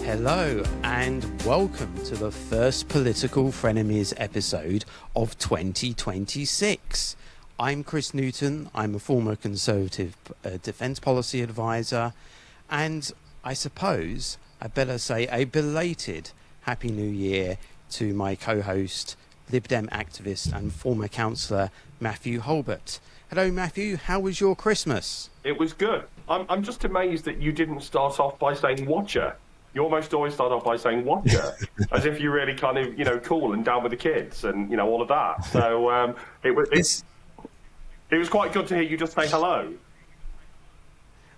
Hello and welcome to the first Political Frenemies episode of 2026. I'm Chris Newton, I'm a former Conservative Defence Policy Advisor, and I suppose I better say a belated Happy New Year to my co-host, Lib Dem activist and former councillor Mathew Hulbert. Hello Matthew, how was your Christmas? It was good. I'm just amazed that you didn't start off by saying watcher. You almost always start off by saying watcher, as if you're really kind of, cool and down with the kids and, all of that. So it was quite good to hear you just say hello.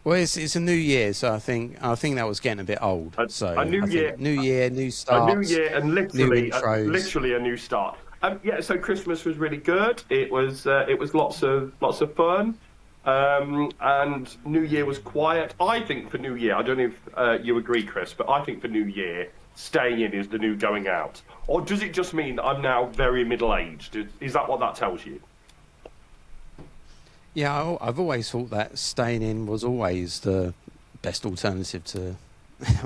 Well, it's a new year, so I think that was getting a bit old. A new year, new start. A new year, and literally a new start. So Christmas was really good. It was lots of fun. And New Year was quiet. I think for New Year, I don't know if you agree, Chris, but I think for New Year, staying in is the new going out. Or does it just mean that I'm now very middle-aged? Is that what that tells you? Yeah, I've always thought that staying in was always the best alternative to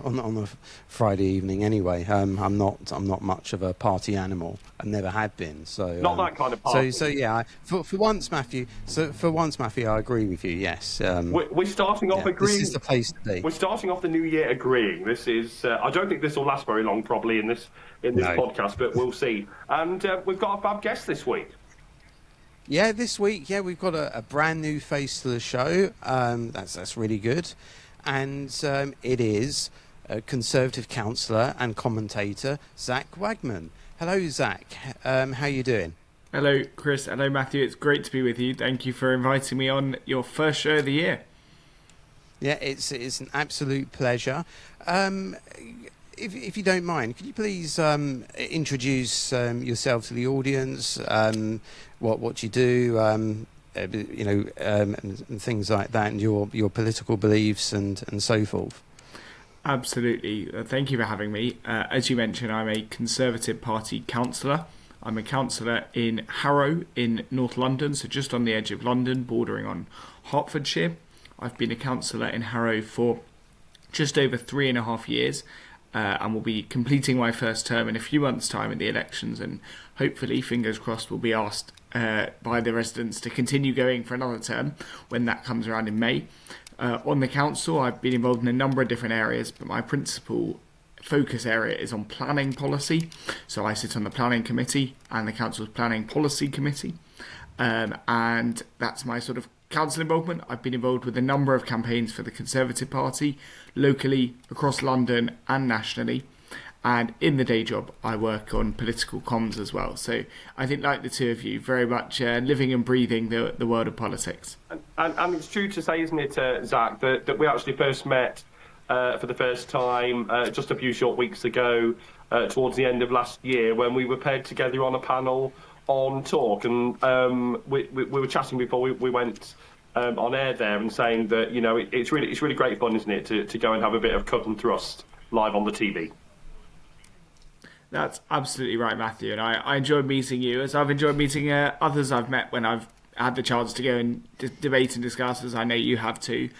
on a Friday evening. Anyway, I'm not much of a party animal. I never had been. So not that kind of party. So yeah, for once, Matthew. I agree with you. Yes, we're starting off agreeing. This is the place to be. We're starting off the new year agreeing. This is. I don't think this will last very long, probably in this podcast, but we'll see. And we've got a fab guest this week. Yeah, this week, we've got a brand new face to the show. That's really good. And it is a Conservative councillor and commentator, Zak Wagman. Hello, Zak. How you doing? Hello, Chris. Hello, Matthew. It's great to be with you. Thank you for inviting me on your first show of the year. Yeah, it's an absolute pleasure. If you don't mind, could you please introduce yourself to the audience, what you do, and things like that, and your political beliefs and so forth? Absolutely. Thank you for having me. As you mentioned, I'm a Conservative Party councillor. I'm a councillor in Harrow in North London, so just on the edge of London, bordering on Hertfordshire. I've been a councillor in Harrow for just over 3.5 years. And will be completing my first term in a few months' time in the elections, and hopefully, fingers crossed, will be asked by the residents to continue going for another term when that comes around in May. On the council, I've been involved in a number of different areas, but my principal focus area is on planning policy. So I sit on the planning committee and the council's planning policy committee, and that's my sort of council involvement. I've been involved with a number of campaigns for the Conservative Party, locally, across London and nationally. And in the day job, I work on political comms as well. So I think, like the two of you, very much living and breathing the world of politics. And it's true to say, isn't it, Zak, that we actually first met for the first time just a few short weeks ago, towards the end of last year, when we were paired together on a panel on Talk, and we were chatting before we went on air there, and saying that it's really great fun, isn't it, to go and have a bit of cut and thrust live on the TV. That's absolutely right, Matthew, and I enjoyed meeting you, as I've enjoyed meeting others I've met when I've had the chance to go and debate and discuss, as I know you have too.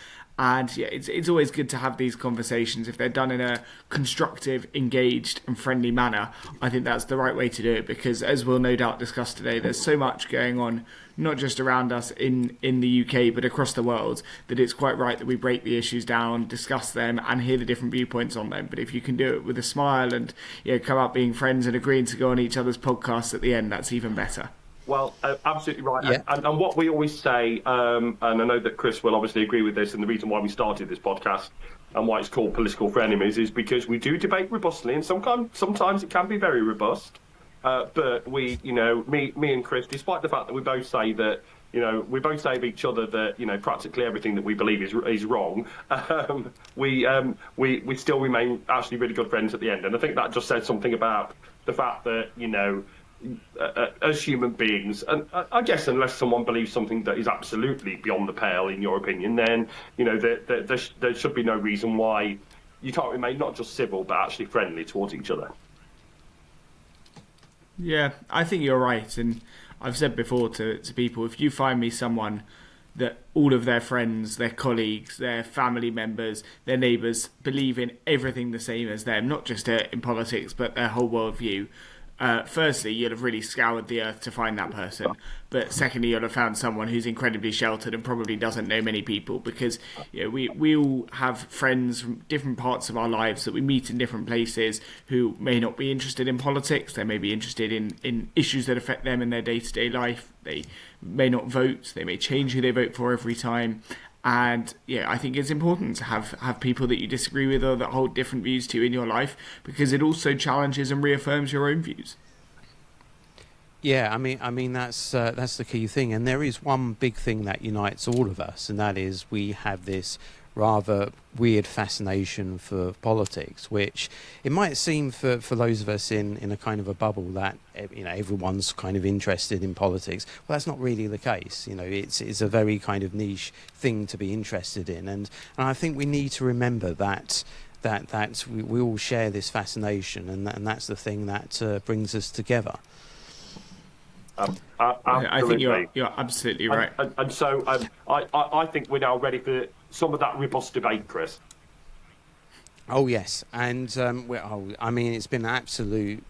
And yeah, it's always good to have these conversations if they're done in a constructive, engaged and friendly manner. I think that's the right way to do it, because as we'll no doubt discuss today, there's so much going on, not just around us in the UK, but across the world, that it's quite right that we break the issues down, discuss them and hear the different viewpoints on them. But if you can do it with a smile and come out being friends and agreeing to go on each other's podcasts at the end, that's even better. Well, absolutely right. Yeah. And what we always say, and I know that Chris will obviously agree with this, and the reason why we started this podcast and why it's called Political Frenemies is because we do debate robustly, and sometimes it can be very robust. But we, me and Chris, despite the fact that we both say that, we both say of each other that, practically everything that we believe is wrong, we still remain actually really good friends at the end. And I think that just says something about the fact that, as human beings, and I guess unless someone believes something that is absolutely beyond the pale, in your opinion, then there should be no reason why you can't remain not just civil but actually friendly towards each other. Yeah, I think you're right, and I've said before to people, if you find me someone that all of their friends, their colleagues, their family members, their neighbours believe in everything the same as them, not just in politics, but their whole worldview. Firstly, you'll have really scoured the earth to find that person. But secondly, you'll have found someone who's incredibly sheltered and probably doesn't know many people, because we all have friends from different parts of our lives that we meet in different places who may not be interested in politics. They may be interested in issues that affect them in their day-to-day life. They may not vote. They may change who they vote for every time. And I think it's important to have people that you disagree with or that hold different views to you in your life, because it also challenges and reaffirms your own views. Yeah, I mean that's the key thing, and there is one big thing that unites all of us, and that is we have this rather weird fascination for politics, which it might seem for those of us in a kind of a bubble that everyone's kind of interested in politics. Well, that's not really the case. It's a very kind of niche thing to be interested in, and I think we need to remember that we all share this fascination, and that's the thing that brings us together. I think you're absolutely right. And so I think we're now ready for some of that robust debate, Chris. Oh, yes. And, it's been an absolute,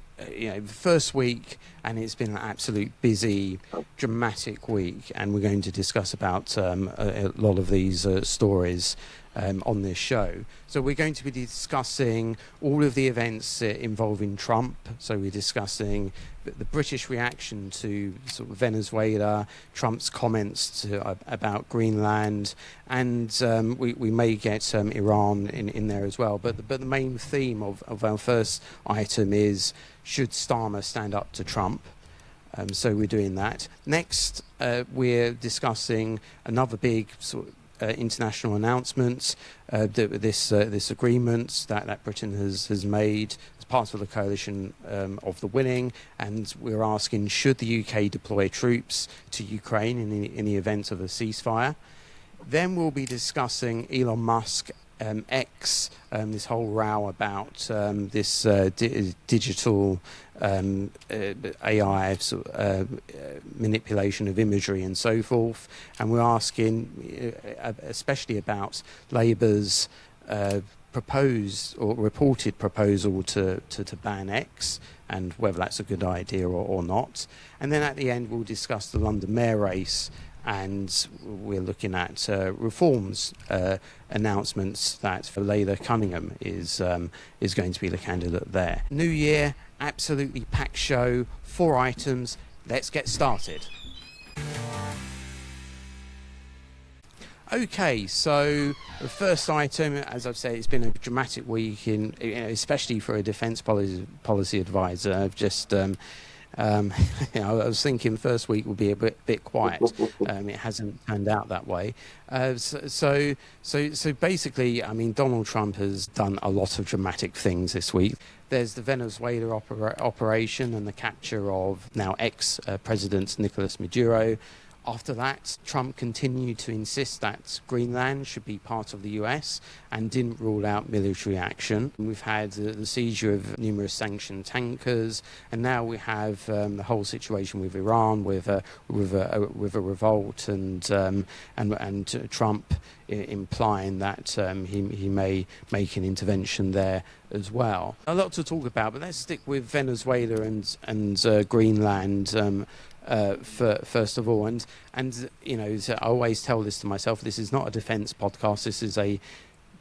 first week, and it's been an absolute busy, dramatic week. And we're going to discuss about a lot of these stories on this show. So we're going to be discussing all of the events involving Trump. So we're discussing the British reaction to sort of Venezuela, Trump's comments about Greenland, and we may get Iran in there as well. But the main theme of our first item is, should Starmer stand up to Trump? So we're doing that. Next, we're discussing another big sort of international announcements, this agreement that Britain has made as part of the coalition of the willing, and we're asking, should the UK deploy troops to Ukraine in the event of a ceasefire? Then we'll be discussing Elon Musk, X, this whole row about this digital AI manipulation of imagery and so forth, and we're asking especially about Labour's proposed or reported proposal to ban X, and whether that's a good idea or not. And then at the end we'll discuss the London mayor race, and we're looking at reforms announcements that Laila Cunningham is going to be the candidate there. New Year, absolutely packed show, 4 items. Let's get started. Okay, so the first item, as I've said, it's been a dramatic week, especially for a defence policy advisor. I've just I was thinking first week would be a bit quiet. It hasn't turned out that way. So basically, Donald Trump has done a lot of dramatic things this week. There's the Venezuela operation and the capture of now ex-President Nicolas Maduro. After that, Trump continued to insist that Greenland should be part of the US and didn't rule out military action. We've had the seizure of numerous sanctioned tankers, and now we have the whole situation with Iran, with a revolt, and Trump implying that he may make an intervention there as well. A lot to talk about, but let's stick with Venezuela and Greenland. First of all, and I always tell this to myself, this is not a defence podcast, this is a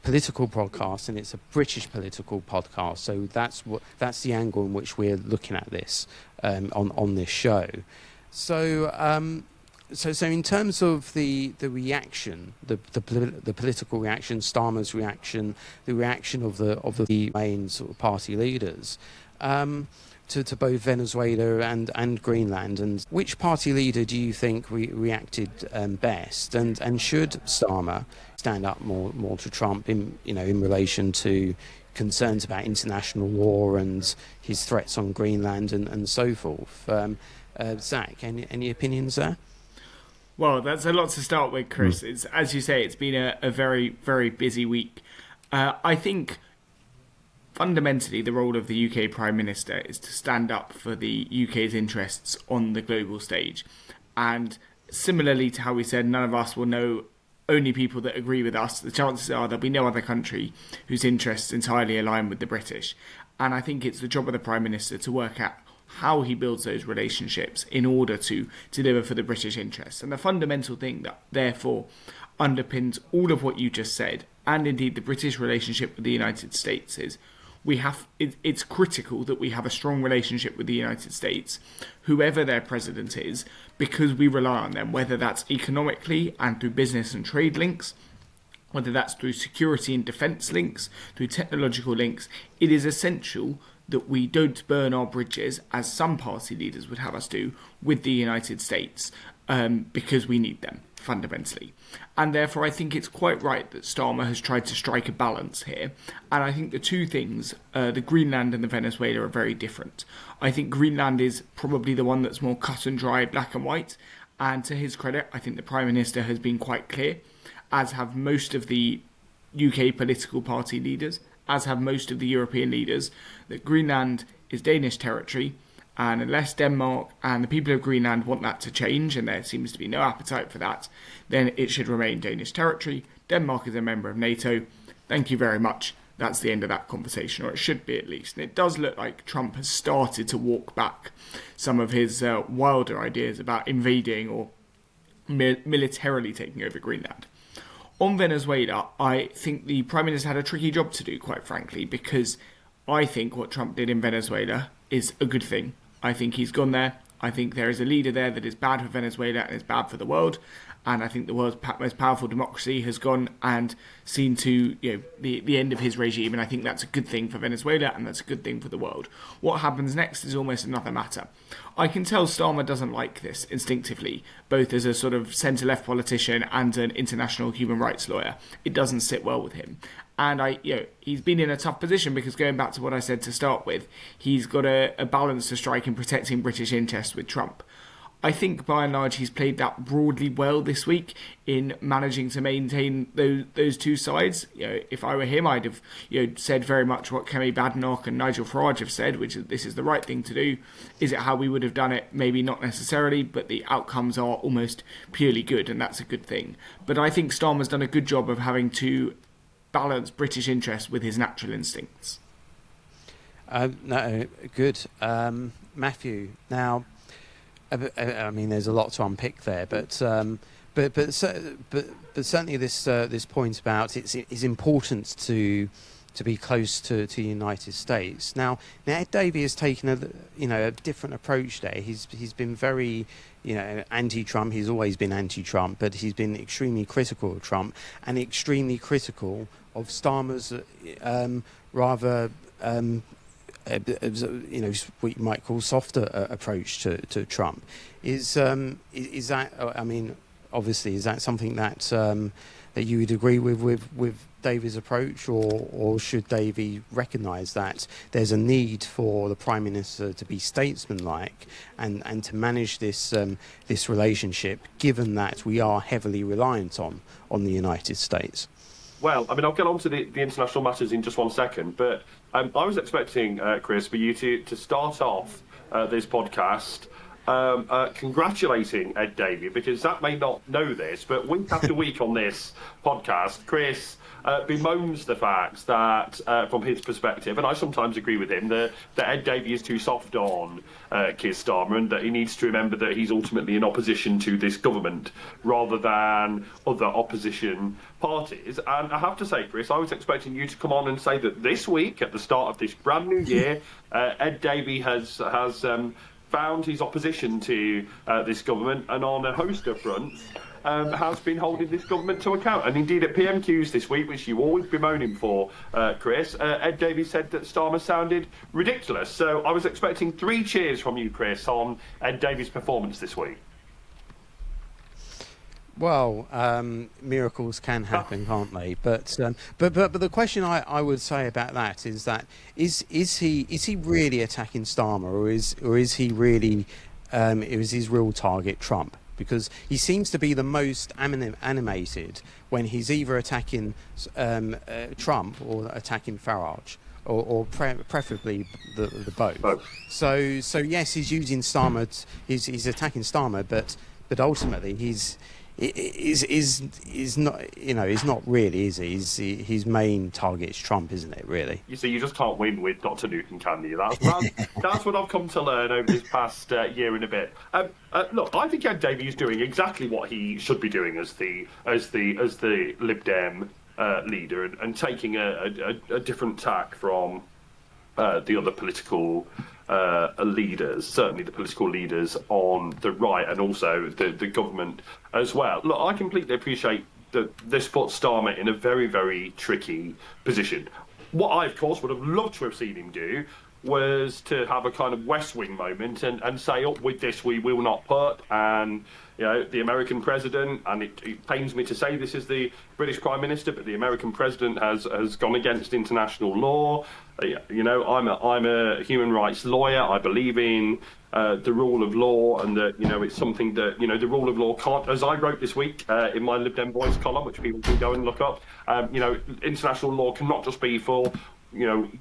political podcast, and it's a British political podcast, so that's the angle in which we're looking at this on this show. So in terms of the reaction, the political reaction, Starmer's reaction, the reaction of the main sort of party leaders, to both Venezuela and Greenland, and which party leader do you think reacted best, and should Starmer stand up more to Trump in relation to concerns about international law and his threats on Greenland and so forth? Zak, any opinions there? Well, that's a lot to start with, Chris. It's, as you say, it's been a very, very busy week. I think fundamentally, the role of the UK Prime Minister is to stand up for the UK's interests on the global stage. And similarly to how we said none of us will know only people that agree with us, the chances are there'll be no other country whose interests entirely align with the British. And I think it's the job of the Prime Minister to work out how he builds those relationships in order to deliver for the British interests. And the fundamental thing that therefore underpins all of what you just said, and indeed the British relationship with the United States, is it's critical that we have a strong relationship with the United States, whoever their president is, because we rely on them, whether that's economically and through business and trade links, whether that's through security and defence links, through technological links. It is essential that we don't burn our bridges, as some party leaders would have us do, with the United States, because we need them, fundamentally. And therefore I think it's quite right that Starmer has tried to strike a balance here. And I think the two things, the Greenland and the Venezuela, are very different. I think Greenland is probably the one that's more cut and dry, black and white. And to his credit, I think the Prime Minister has been quite clear, as have most of the UK political party leaders, as have most of the European leaders, that Greenland is Danish territory. And unless Denmark and the people of Greenland want that to change, and there seems to be no appetite for that, then it should remain Danish territory. Denmark is a member of NATO. Thank you very much. That's the end of that conversation, or it should be at least. And it does look like Trump has started to walk back some of his wilder ideas about invading or militarily taking over Greenland. On Venezuela, I think the Prime Minister had a tricky job to do, quite frankly, because I think what Trump did in Venezuela is a good thing. I think he's gone there. I think there is a leader there that is bad for Venezuela and is bad for the world. And I think the world's most powerful democracy has gone and seen to the end of his regime. And I think that's a good thing for Venezuela, and that's a good thing for the world. What happens next is almost another matter. I can tell Starmer doesn't like this instinctively, both as a sort of centre-left politician and an international human rights lawyer. It doesn't sit well with him. And he's been in a tough position because, going back to what I said to start with, he's got a balance to strike in protecting British interests with Trump. I think by and large he's played that broadly well this week in managing to maintain those two sides. If I were him, I'd have said very much what Kemi Badenoch and Nigel Farage have said, which is this is the right thing to do. Is it how we would have done it? Maybe not necessarily, but the outcomes are almost purely good, and that's a good thing. But I think Starmer's done a good job of having to balance British interests with his natural instincts. No, good. Mathew, now, I mean, there's a lot to unpick there, but certainly this point about it's important to be close to the United States. Now Ed Davey has taken a different approach there. He's been very anti-Trump. He's always been anti-Trump, but he's been extremely critical of Trump and extremely critical of Starmer's rather what you might call softer approach to Trump. Is that? I mean, obviously, is that something that that you would agree with Davy's approach, or should Davy recognise that there's a need for the Prime Minister to be statesmanlike and to manage this relationship, given that we are heavily reliant on the United States? Well, I mean, I'll get on to the international matters in just one second, but I was expecting, Chris, for you to start off this podcast congratulating Ed Davey, because Zak may not know this, but week after week on this podcast, Chris bemoans the fact that, from his perspective, and I sometimes agree with him, that Ed Davey is too soft on Keir Starmer, and that he needs to remember that he's ultimately in opposition to this government rather than other opposition parties. And I have to say, Chris, I was expecting you to come on and say that this week, at the start of this brand new year, Ed Davey has found his opposition to this government, and on a host of fronts has been holding this government to account. And indeed at PMQs this week, which you always bemoan him for, Chris, Ed Davey said that Starmer sounded ridiculous. So I was expecting 3 cheers from you, Chris, on Ed Davey's performance this week. Well, miracles can happen, can't they? But the question I would say about that is that is he really attacking Starmer, or is he really is his real target Trump? Because he seems to be the most animated when he's either attacking Trump or attacking Farage, or preferably the both. So yes, he's using Starmer. He's attacking Starmer, but but ultimately he's not, he's not really, is he? His main target is Trump, isn't it, really? You see, you just can't win with Dr. Newton, can you? That's what I've come to learn over this past year and a bit. Look, I think Ed Davey is doing exactly what he should be doing as the Lib Dem leader, and taking a different tack from the other political leaders, certainly the political leaders on the right, and also the government as well. Look, I completely appreciate that this puts Starmer in a very, very tricky position. What I, of course, would have loved to have seen him do was to have a kind of West Wing moment and say, up with this we will not put, and the American president, and it pains me to say this as the British Prime Minister, but the American president has gone against international law. I'm a human rights lawyer. I believe in the rule of law, and that it's something that the rule of law can't, as I wrote this week in my Lib Dem Voice column, which people can go and look up. International law cannot just be for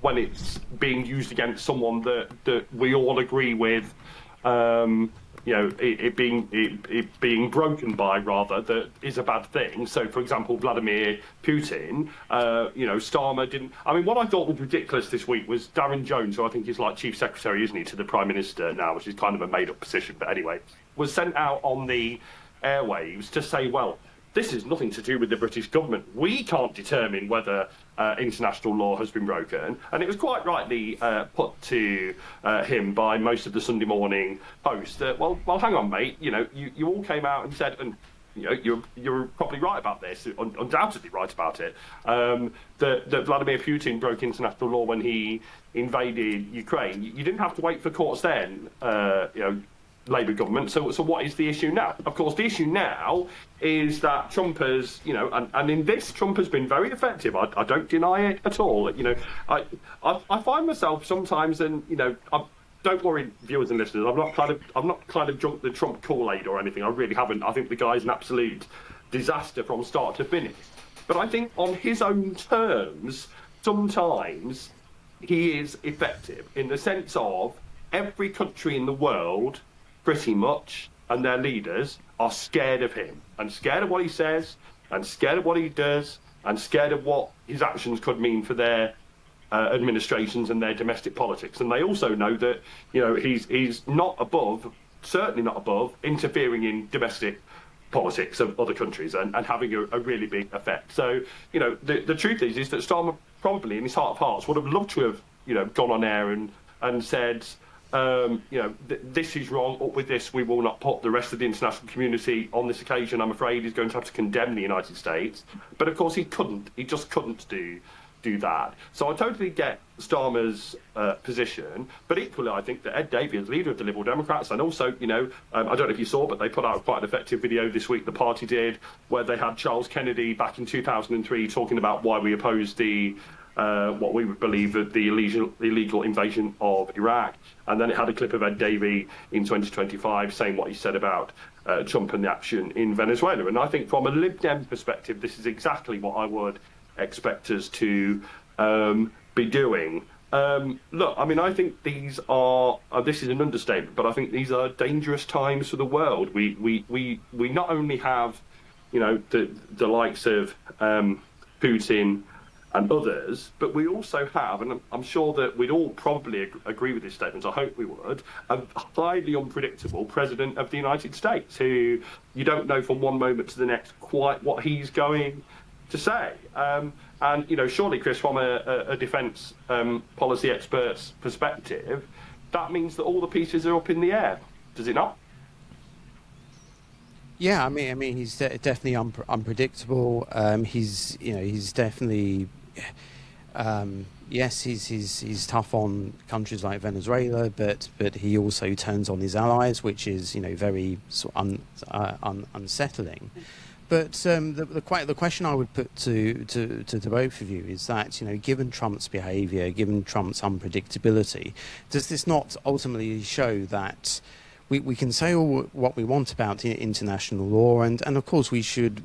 when it's being used against someone that we all agree with. It being broken by, rather, that is a bad thing. So, for example, Vladimir Putin, Starmer didn't. I mean, what I thought was ridiculous this week was Darren Jones, who I think is like Chief Secretary, isn't he, to the Prime Minister now, which is kind of a made-up position, but anyway, was sent out on the airwaves to say, well, this is nothing to do with the British government. We can't determine whether international law has been broken. And it was quite rightly put to him by most of the Sunday Morning Post that, well, hang on, mate. You all came out and said, and you're probably right about this, undoubtedly right about it, that Vladimir Putin broke international law when he invaded Ukraine. You didn't have to wait for courts then, Labour government. So what is the issue now? Of course, the issue now is that Trump has, and in this, Trump has been very effective. I don't deny it at all. I find myself sometimes, and don't worry, viewers and listeners, I've not kind of drunk the Trump Kool-Aid or anything. I really haven't. I think the guy's an absolute disaster from start to finish. But I think on his own terms, sometimes he is effective in the sense of every country in the world, pretty much, and their leaders are scared of him, and scared of what he says, and scared of what he does, and scared of what his actions could mean for their administrations and their domestic politics. And they also know that he's not above, certainly not above, interfering in domestic politics of other countries and having a really big effect. So the truth is that Starmer probably in his heart of hearts would have loved to have gone on air and said, this is wrong, up with this, we will not put. The rest of the international community on this occasion, I'm afraid, is going to have to condemn the United States. But of course he just couldn't do that. So I totally get Starmer's position, but equally I think that Ed Davey, as leader of the Liberal Democrats, and also, I don't know if you saw, but they put out quite an effective video this week, the party did, where they had Charles Kennedy back in 2003 talking about why we opposed the what we would believe that the illegal invasion of Iraq. And then it had a clip of Ed Davey in 2025 saying what he said about Trump and the action in Venezuela. And I think from a Lib Dem perspective, this is exactly what I would expect us to be doing. Look, I mean, I think these are, this is an understatement, but I think these are dangerous times for the world. We not only have, the likes of Putin and others, but we also have, and I'm sure that we'd all probably agree with this statement, I hope we would, a highly unpredictable president of the United States who you don't know from one moment to the next quite what he's going to say. And, surely, Chris, from a defence policy expert's perspective, that means that all the pieces are up in the air, does it not? Yeah, I mean, he's definitely unpredictable. He's definitely, yes, he's tough on countries like Venezuela, but he also turns on his allies, which is very unsettling. But the question I would put to both of you is that given Trump's behaviour, given Trump's unpredictability, does this not ultimately show that we can say all what we want about international law, and of course we should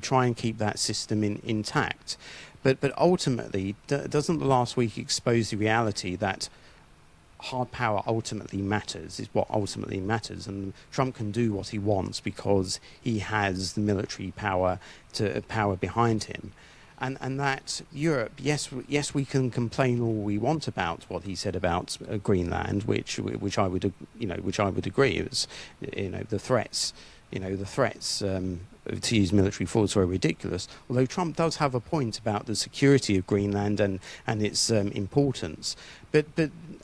try and keep that system intact, but ultimately doesn't the last week expose the reality that hard power ultimately matters, is what ultimately matters, and Trump can do what he wants because he has the military power behind him. And that Europe, yes, we can complain all we want about what he said about Greenland, which I would agree. It was, the threats to use military force were ridiculous. Although Trump does have a point about the security of Greenland and its importance, but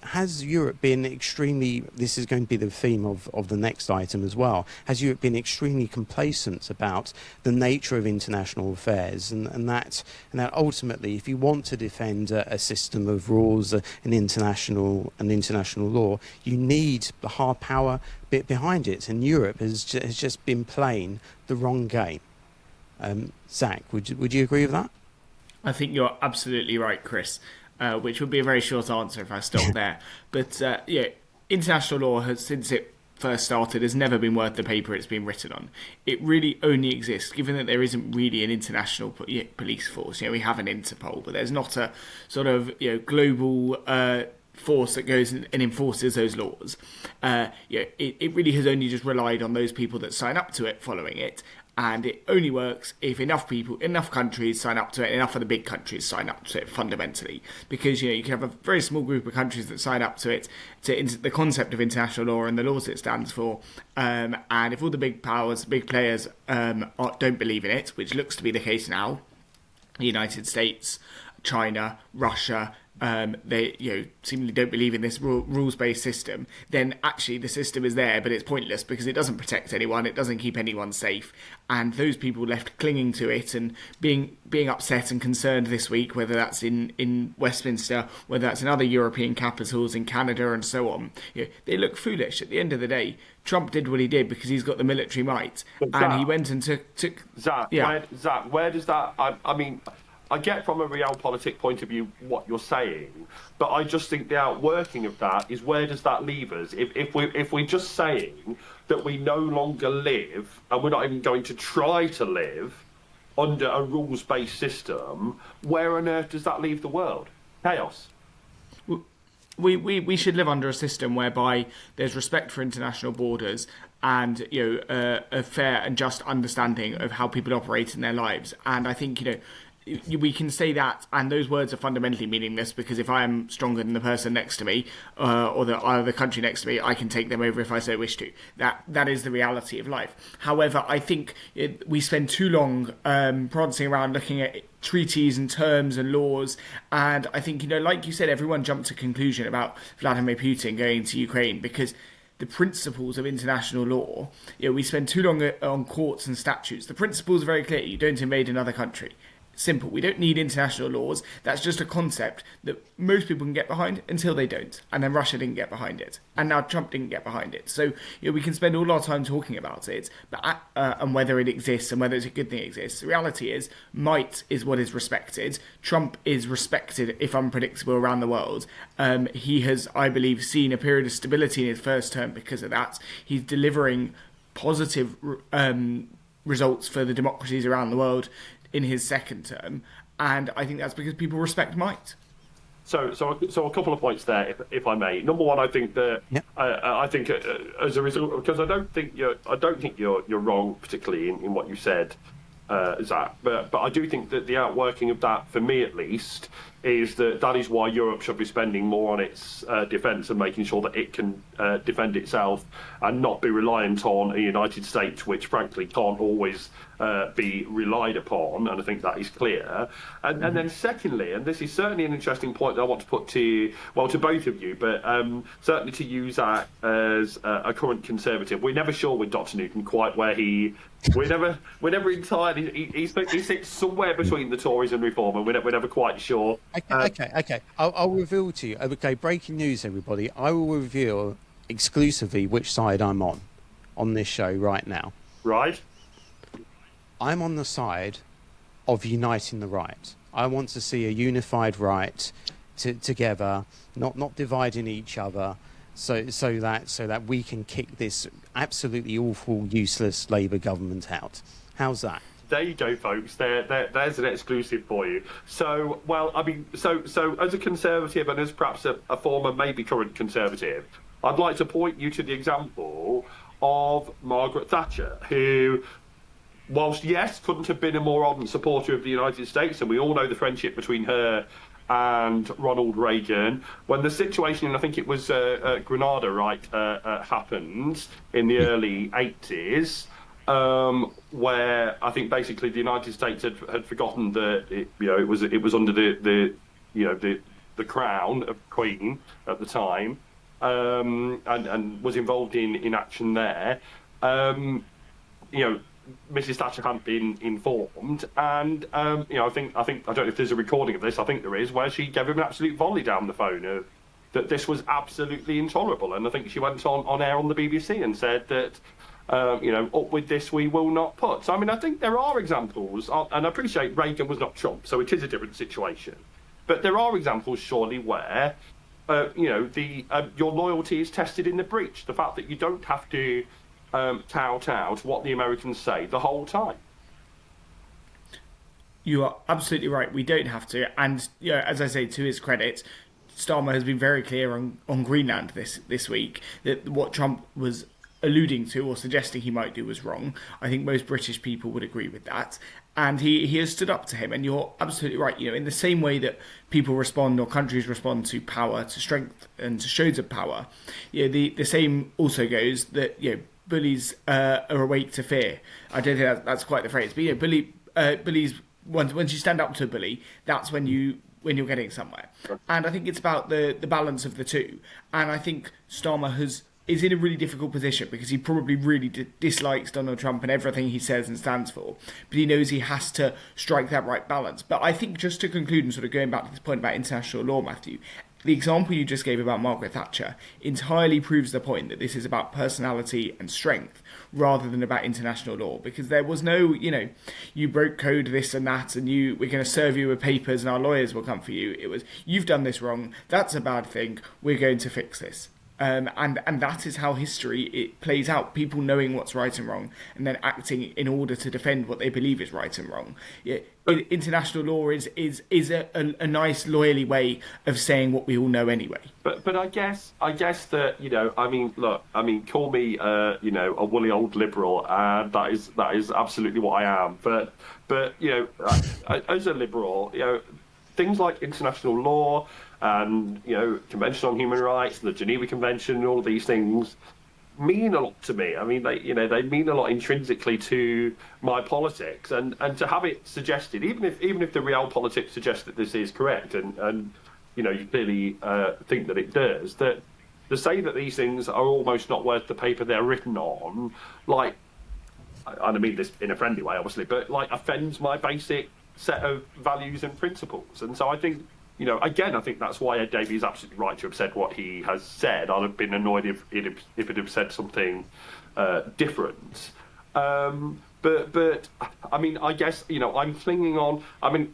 has Europe been extremely? This is going to be the theme of the next item as well. Has Europe been extremely complacent about the nature of international affairs, and that ultimately, if you want to defend a system of rules, an international law, you need the hard power bit behind it, and Europe has just been playing the wrong game. Zak, would you agree with that? I think you're absolutely right, Chris. Which would be a very short answer if I stopped there. But international law has, since it first started, has never been worth the paper it's been written on. It really only exists, given that there isn't really an international police force. We have an Interpol, but there's not a sort of global force that goes and enforces those laws. It really has only just relied on those people that sign up to it following it. And it only works if enough countries sign up to it, enough of the big countries sign up to it fundamentally. Because, you can have a very small group of countries that sign up to it, to the concept of international law and the laws it stands for. And if all the big powers, big players don't believe in it, which looks to be the case now, the United States, China, Russia, they seemingly don't believe in this rules-based system, then actually the system is there, but it's pointless because it doesn't protect anyone, it doesn't keep anyone safe, and those people left clinging to it and being upset and concerned this week, whether that's in Westminster, whether that's in other European capitals, in Canada and so on, they look foolish. At the end of the day, Trump did what he did because he's got the military might, and he went and took Zak, where does that? I mean, I get from a realpolitik point of view what you're saying, but I just think the outworking of that is, where does that leave us? If we're just saying that we no longer live, and we're not even going to try to live under a rules-based system, where on earth does that leave the world? Chaos. We should live under a system whereby there's respect for international borders and a fair and just understanding of how people operate in their lives. And I think we can say that, and those words are fundamentally meaningless, because if I am stronger than the person next to me or the country next to me, I can take them over if I so wish to. That is the reality of life. However, I think we spend too long prancing around looking at treaties and terms and laws, and I think, like you said, everyone jumped to a conclusion about Vladimir Putin going to Ukraine because the principles of international law, we spend too long on courts and statutes. The principles are very clear. You don't invade another country. Simple. We don't need international laws. That's just a concept that most people can get behind until they don't. And then Russia didn't get behind it. And now Trump didn't get behind it. So we can spend all our time talking about it, but and whether it exists and whether it's a good thing it exists. The reality is, might is what is respected. Trump is respected, if unpredictable, around the world. He has, I believe, seen a period of stability in his first term because of that. He's delivering positive results for the democracies around the world in his second term, and I think that's because people respect might. So a couple of points there, if I may. Number one, I think that I think as a result, because I don't think you're wrong, particularly in what you said, Zak. But I do think that the outworking of that, for me at least, is that is why Europe should be spending more on its defence and making sure that it can defend itself and not be reliant on a United States, which frankly can't always be relied upon, and I think that is clear. And then secondly, and this is certainly an interesting point that I want to put to both of you, but certainly to you, Zak, as a current Conservative. We're never sure with Dr. Newton quite where we're never entirely. He sits somewhere between the Tories and Reform, and we're never quite sure. Okay. I'll reveal to you. Okay, breaking news, everybody. I will reveal exclusively which side I'm on this show right now. Right. I'm on the side of uniting the right. I want to see a unified right together, not dividing each other, so that we can kick this absolutely awful, useless Labour government out. How's that? there you go, folks. There's an exclusive for you. So, well, I mean, so as a Conservative and as perhaps a former, maybe current Conservative, I'd like to point you to the example of Margaret Thatcher, who, whilst, yes, couldn't have been a more ardent supporter of the United States, and we all know the friendship between her and Ronald Reagan, when the situation, I think it was Grenada, right, happened in the early 80s, where I think basically the United States had forgotten that it was under the crown of Queen at the time, and was involved in action there. Mrs. Thatcher hadn't been informed, and I don't know if there's a recording of this. I think there is, where she gave him an absolute volley down the phone that this was absolutely intolerable. And I think she went on air on the BBC and said that up with this we will not put. So I mean, I think there are examples, and I appreciate Reagan was not Trump, so it is a different situation. But there are examples, surely, where your loyalty is tested in the breach. The fact that you don't have to kowtow to what the Americans say the whole time. You are absolutely right. We don't have to. And as I say, to his credit, Starmer has been very clear on Greenland this week that what Trump was alluding to or suggesting he might do was wrong. I think most British people would agree with that. And he has stood up to him. And you're absolutely right. In the same way that people respond or countries respond to power, to strength and to shows of power, the same also goes that, bullies are awake to fear. I don't think that's quite the phrase, but bullies. Once you stand up to a bully, that's when you're getting somewhere. And I think it's about the balance of the two. And I think Starmer is in a really difficult position because he probably really dislikes Donald Trump and everything he says and stands for. But he knows he has to strike that right balance. But I think, just to conclude and sort of going back to this point about international law, Matthew, the example you just gave about Margaret Thatcher entirely proves the point that this is about personality and strength rather than about international law, because there was no, you broke code, this and that, and we're going to serve you with papers and our lawyers will come for you. It was, you've done this wrong, that's a bad thing, we're going to fix this. And that is how it plays out, people knowing what's right and wrong and then acting in order to defend what they believe is right and wrong. International law is a nice lawyerly way of saying what we all know anyway. But I guess that call me a woolly old liberal, and that is absolutely what I am. But as a liberal, things like international law and Convention on Human Rights, the Geneva Convention, and all of these things mean a lot to me. I mean, they mean a lot intrinsically to my politics, and to have it suggested, even if the real politics suggests that this is correct, and you clearly think that it does, that to say that these things are almost not worth the paper they're written on, and I mean this in a friendly way, obviously, but offends my basic set of values and principles. And so I think, again, I think that's why Ed Davey is absolutely right to have said what he has said. I'd have been annoyed if it had said something different. But I mean, I guess, I'm clinging on. I mean,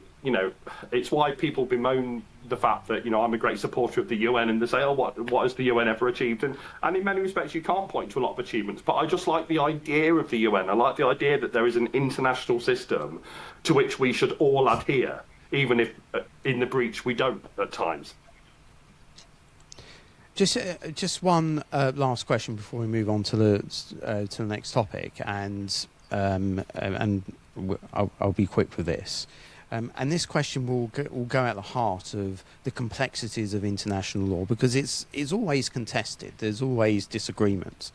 it's why people bemoan the fact that, I'm a great supporter of the UN, and they say, what has the UN ever achieved? And in many respects, you can't point to a lot of achievements, but I just like the idea of the UN. I like the idea that there is an international system to which we should all adhere, even if in the breach we don't at times. Just one last question before we move on to the next topic, and I'll be quick with this. And this question will go at the heart of the complexities of international law, because it's always contested. There's always disagreements.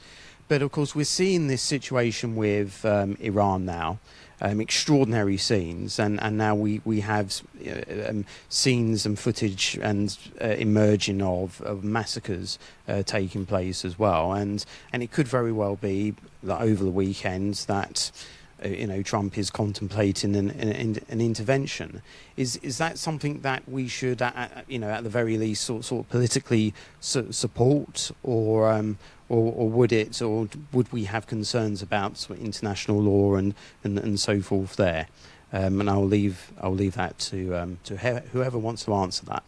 But of course, we're seeing this situation with Iran now, extraordinary scenes, and now we have scenes and footage and emerging of massacres taking place as well. And it could very well be that over the weekend that Trump is contemplating an intervention. Is that something that we should, at the very least, sort of politically support, or would we have concerns about sort of international law and so forth there? And I'll leave that to whoever wants to answer that.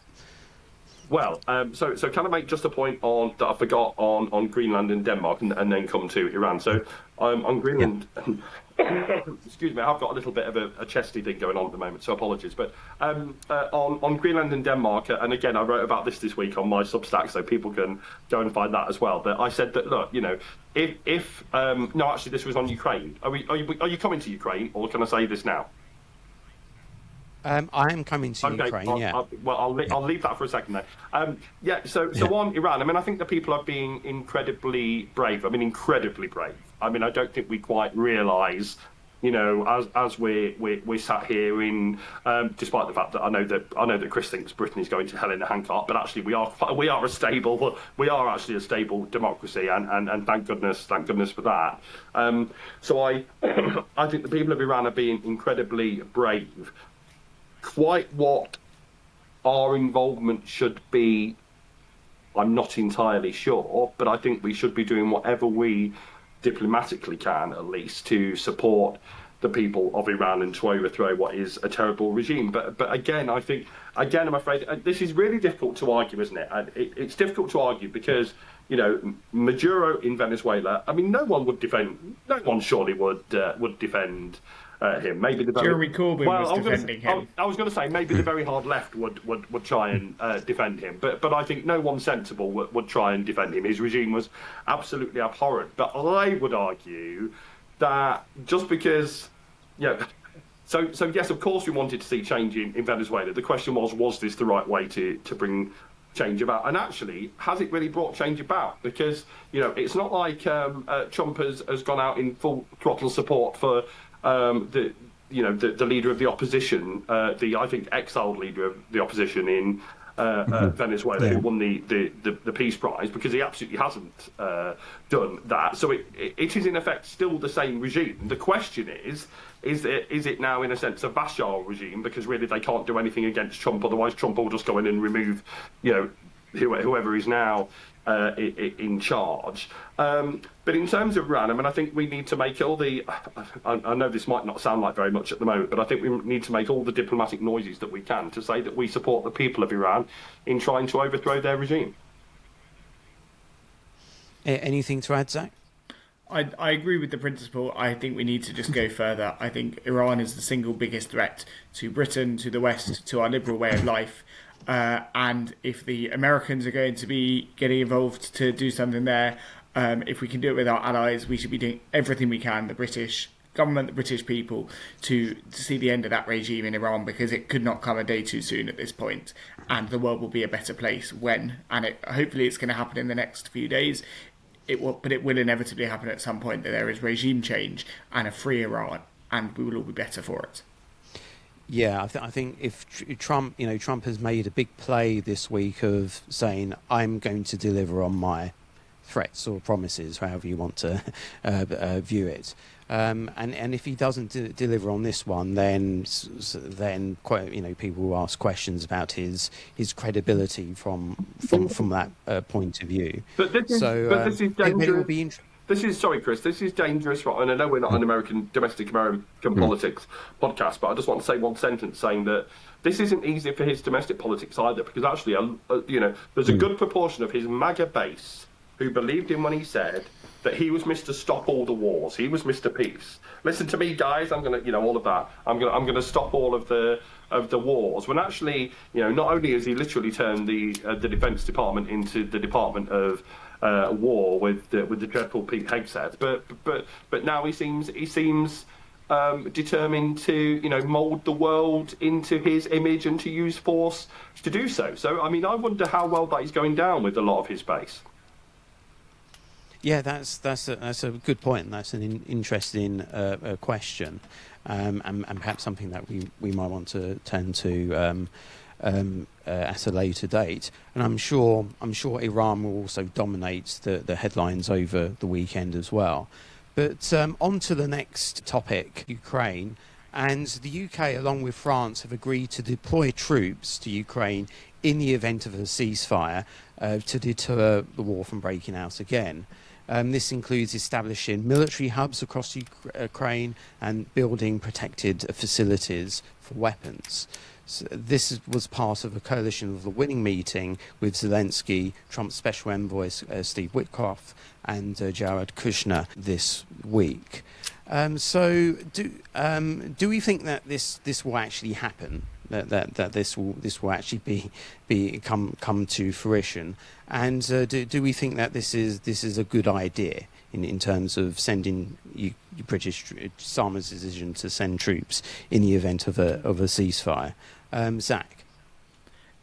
Well, so can I make just a point that I forgot on Greenland and Denmark, and then come to Iran? So on Greenland. Yeah. Excuse me, I've got a little bit of a chesty thing going on at the moment, so apologies. But on Greenland and Denmark, and again, I wrote about this week on my Substack, so people can go and find that as well. But I said that, look, if no, actually, this was on Ukraine. Are you coming to Ukraine, or can I say this now? I am coming to Ukraine. I'll leave that for a second then. So on Iran, I mean, I think the people are being incredibly brave. I mean, incredibly brave. I mean, I don't think we quite realise, as we're sat here in, despite the fact that I know that Chris thinks Britain is going to hell in a handcart, but actually we are actually a stable democracy, and thank goodness for that. So I I think the people of Iran are being incredibly brave. Quite what our involvement should be, I'm not entirely sure, but I think we should be doing whatever we diplomatically can, at least, to support the people of Iran and to overthrow what is a terrible regime. But again, I'm afraid this is really difficult to argue, isn't it? And it's difficult to argue because, Maduro in Venezuela, I mean, no one surely would defend him. Maybe the Jeremy Corbyn was defending him. I was going to say maybe the very hard left would try and defend him, but I think no one sensible would try and defend him. His regime was absolutely abhorrent. But I would argue that just because, so yes, of course we wanted to see change in Venezuela. The question was this the right way to bring change about? And actually, has it really brought change about? Because it's not like Trump has gone out in full throttle support for the leader of the opposition, I think exiled leader of the opposition in Venezuela, who won the Peace Prize, because he absolutely hasn't done that. So it is in effect still the same regime. The question is it now in a sense a Bashar regime, because really they can't do anything against Trump, otherwise Trump will just go in and remove whoever is now in charge. But in terms of Iran, I mean, I think we need to make all the... I know this might not sound like very much at the moment, but I think we need to make all the diplomatic noises that we can to say that we support the people of Iran in trying to overthrow their regime. Anything to add, Zach? I agree with the principle. I think we need to just go further. I think Iran is the single biggest threat to Britain, to the West, to our liberal way of life. And if the Americans are going to be getting involved to do something there, if we can do it with our allies, we should be doing everything we can, the British government, the British people, to see the end of that regime in Iran, because it could not come a day too soon at this point, and the world will be a better place when, and hopefully it's going to happen in the next few days. But it will inevitably happen at some point, that there is regime change and a free Iran, and we will all be better for it. Yeah, I think if Trump has made a big play this week of saying, I'm going to deliver on my threats or promises, however you want to view it. And if he doesn't deliver on this one, then quite, people will ask questions about his credibility from that point of view. But this is dangerous. It will be interesting. Sorry, Chris, this is dangerous, right? And I know we're not an domestic American politics podcast, but I just want to say one sentence saying that this isn't easy for his domestic politics either, because actually, there's a good proportion of his MAGA base who believed him when he said that he was Mr. Stop All the Wars, he was Mr. Peace. Listen to me, guys. I'm gonna, all of that. I'm gonna stop all of the wars. When actually, not only has he literally turned the Defence Department into the Department of war with the dreadful Pete Hegseth, but now he seems determined to mould the world into his image and to use force to do so. So I mean, I wonder how well that is going down with a lot of his base. Yeah, that's a good point. That's an interesting question, and perhaps something that we might want to turn to at a later date. And I'm sure Iran will also dominate the headlines over the weekend as well. But on to the next topic, Ukraine. And the UK, along with France, have agreed to deploy troops to Ukraine in the event of a ceasefire to deter the war from breaking out again. This includes establishing military hubs across Ukraine and building protected facilities for weapons. So this was part of a coalition of the winning meeting with Zelensky, Trump's special envoy Steve Witkoff, and Jared Kushner this week. So do we think that this will actually happen? That this will actually come to fruition? And do we think that this is a good idea in terms of sending Starmer's decision to send troops in the event of a ceasefire? Zak?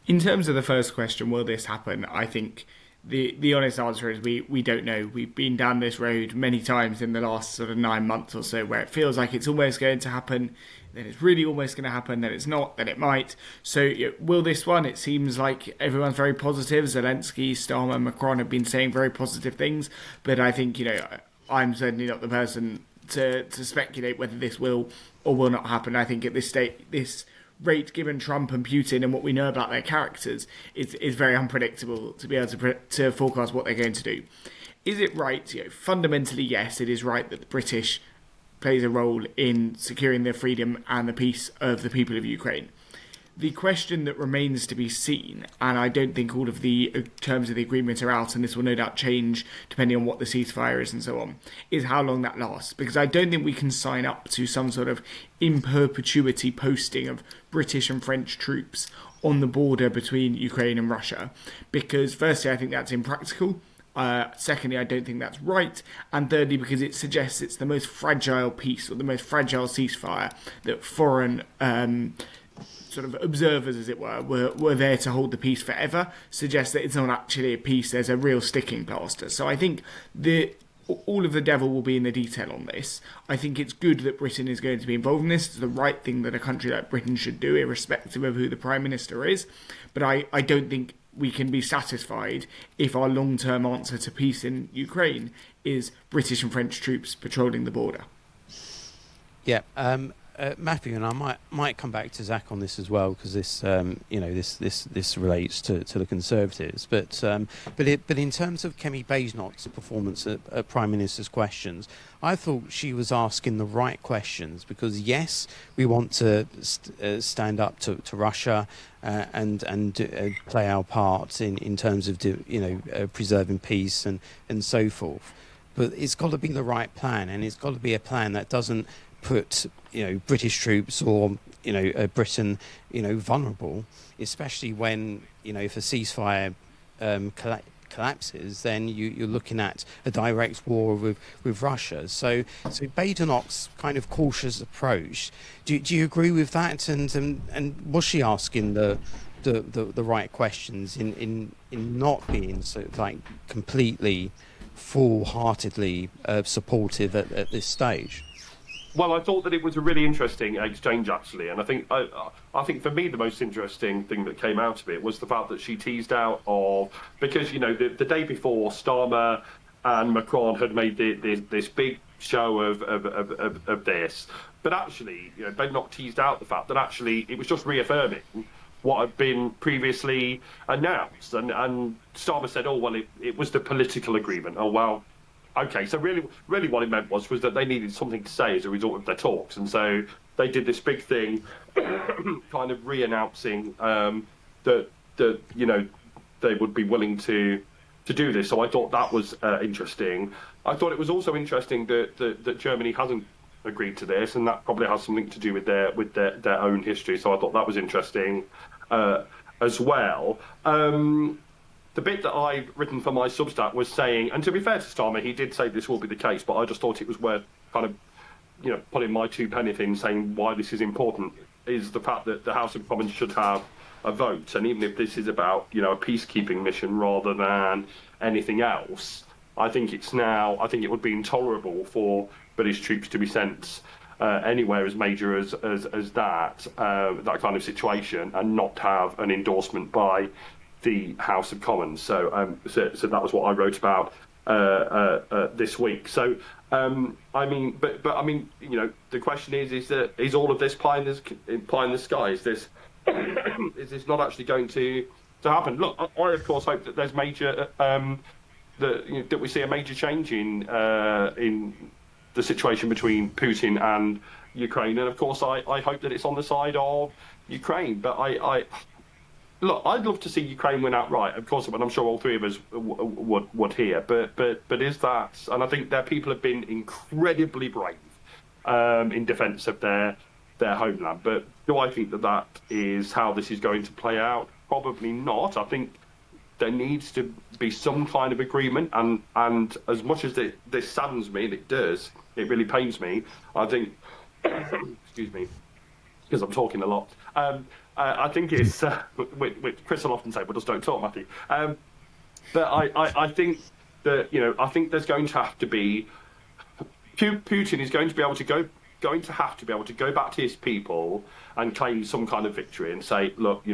In terms of the first question, will this happen? I think the honest answer is we don't know. We've been down this road many times in the last sort of 9 months or so, where it feels like it's almost going to happen, then it's really almost going to happen, then it's not, then it might. So will this one? It seems like everyone's very positive. Zelensky, Starmer, Macron have been saying very positive things, but I think, I'm certainly not the person to speculate whether this will or will not happen. I think at this rate, given Trump and Putin and what we know about their characters, it's very unpredictable to be able to forecast what they're going to do. Is it right? Fundamentally, yes, it is right that the British plays a role in securing the freedom and the peace of the people of Ukraine. The question that remains to be seen, and I don't think all of the terms of the agreement are out, and this will no doubt change depending on what the ceasefire is and so on, is how long that lasts. Because I don't think we can sign up to some sort of in perpetuity posting of British and French troops on the border between Ukraine and Russia. Because firstly, I think that's impractical. Secondly, I don't think that's right. And thirdly, because it suggests it's the most fragile peace or the most fragile ceasefire that foreign sort of observers, as it were there to hold the peace forever, suggests that it's not actually a peace, there's a real sticking plaster. So I think all of the devil will be in the detail on this. I think it's good that Britain is going to be involved in this. It's the right thing that a country like Britain should do, irrespective of who the Prime Minister is. But I don't think we can be satisfied if our long-term answer to peace in Ukraine is British and French troops patrolling the border. Yeah, Mathew, and I might come back to Zak on this as well, because this this relates to the Conservatives. But in terms of Kemi Badenoch's performance at Prime Minister's questions, I thought she was asking the right questions, because yes, we want to stand up to Russia and play our part in terms of preserving peace and so forth. But it's got to be the right plan, and it's got to be a plan that doesn't put British troops or Britain vulnerable, especially when if a ceasefire collapses, then you're looking at a direct war with Russia. So Badenoch's kind of cautious approach. Do you agree with that? And was she asking the right questions in not being completely full-heartedly supportive at this stage? Well, I thought that it was a really interesting exchange, actually, and I think for me the most interesting thing that came out of it was the fact that she teased out because the day before, Starmer and Macron had made this big show of this, but actually Badenoch teased out the fact that actually it was just reaffirming what had been previously announced, and Starmer said, oh well, it was the political agreement. Oh well. Okay, so really what it meant was that they needed something to say as a result of their talks, and so they did this big thing, kind of re-announcing that they would be willing to do this. So I thought that was interesting. I thought it was also interesting that Germany hasn't agreed to this, and that probably has something to do with their own history. So I thought that was interesting as well. The bit that I've written for my Substack was saying, and to be fair to Starmer, he did say this will be the case, but I just thought it was worth kind of, putting my two pennies in, saying why this is important, is the fact that the House of Commons should have a vote. And even if this is about, a peacekeeping mission rather than anything else, I think it would be intolerable for British troops to be sent anywhere as major as that kind of situation and not have an endorsement by the House of Commons. So that was what I wrote about this week. So the question is all of this pie in the sky? Is this not actually going to happen? Look, I of course hope that there's major that we see a major change in the situation between Putin and Ukraine, and of course I hope that it's on the side of Ukraine. But Look, I'd love to see Ukraine win outright, of course, but I'm sure all three of us would here. But is that? And I think their people have been incredibly brave in defence of their homeland. But do I think that is how this is going to play out? Probably not. I think there needs to be some kind of agreement, and as much as this saddens me, and it does, it really pains me, I think, excuse me, because I'm talking a lot, I think it's, which Chris will often say, but just don't talk, Matthew. But I think that, I think there's going to have to be, Putin is going to have to be able to go back to his people and claim some kind of victory and say, look,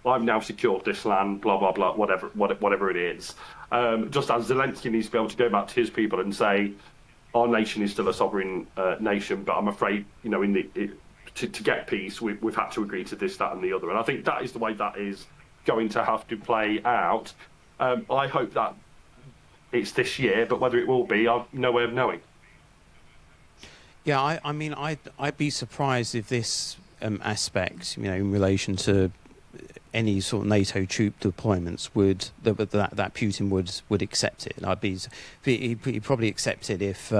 I've now secured this land, blah blah blah, whatever it is. Just as Zelensky needs to be able to go back to his people and say, our nation is still a sovereign nation, but I'm afraid, to get peace, we've had to agree to this, that, and the other. And I think that is the way that is going to have to play out. I hope that it's this year, but whether it will be, I've no way of knowing. Yeah, I mean, I'd be surprised if this aspect, in relation to any sort of NATO troop deployments that Putin would accept it. He'd probably accept it if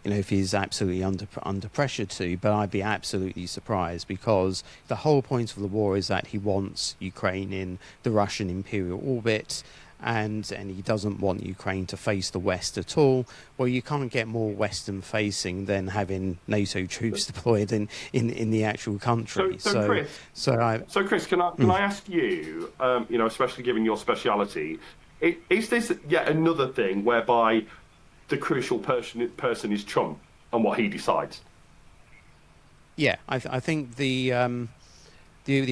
if he's absolutely under pressure to. But I'd be absolutely surprised, because the whole point of the war is that he wants Ukraine in the Russian imperial orbit. And he doesn't want Ukraine to face the West at all. Well, you can't get more Western facing than having NATO troops deployed in the actual country. So Chris, can I ask you, especially given your speciality, is this yet another thing whereby the crucial person is Trump and what he decides? Yeah, I think the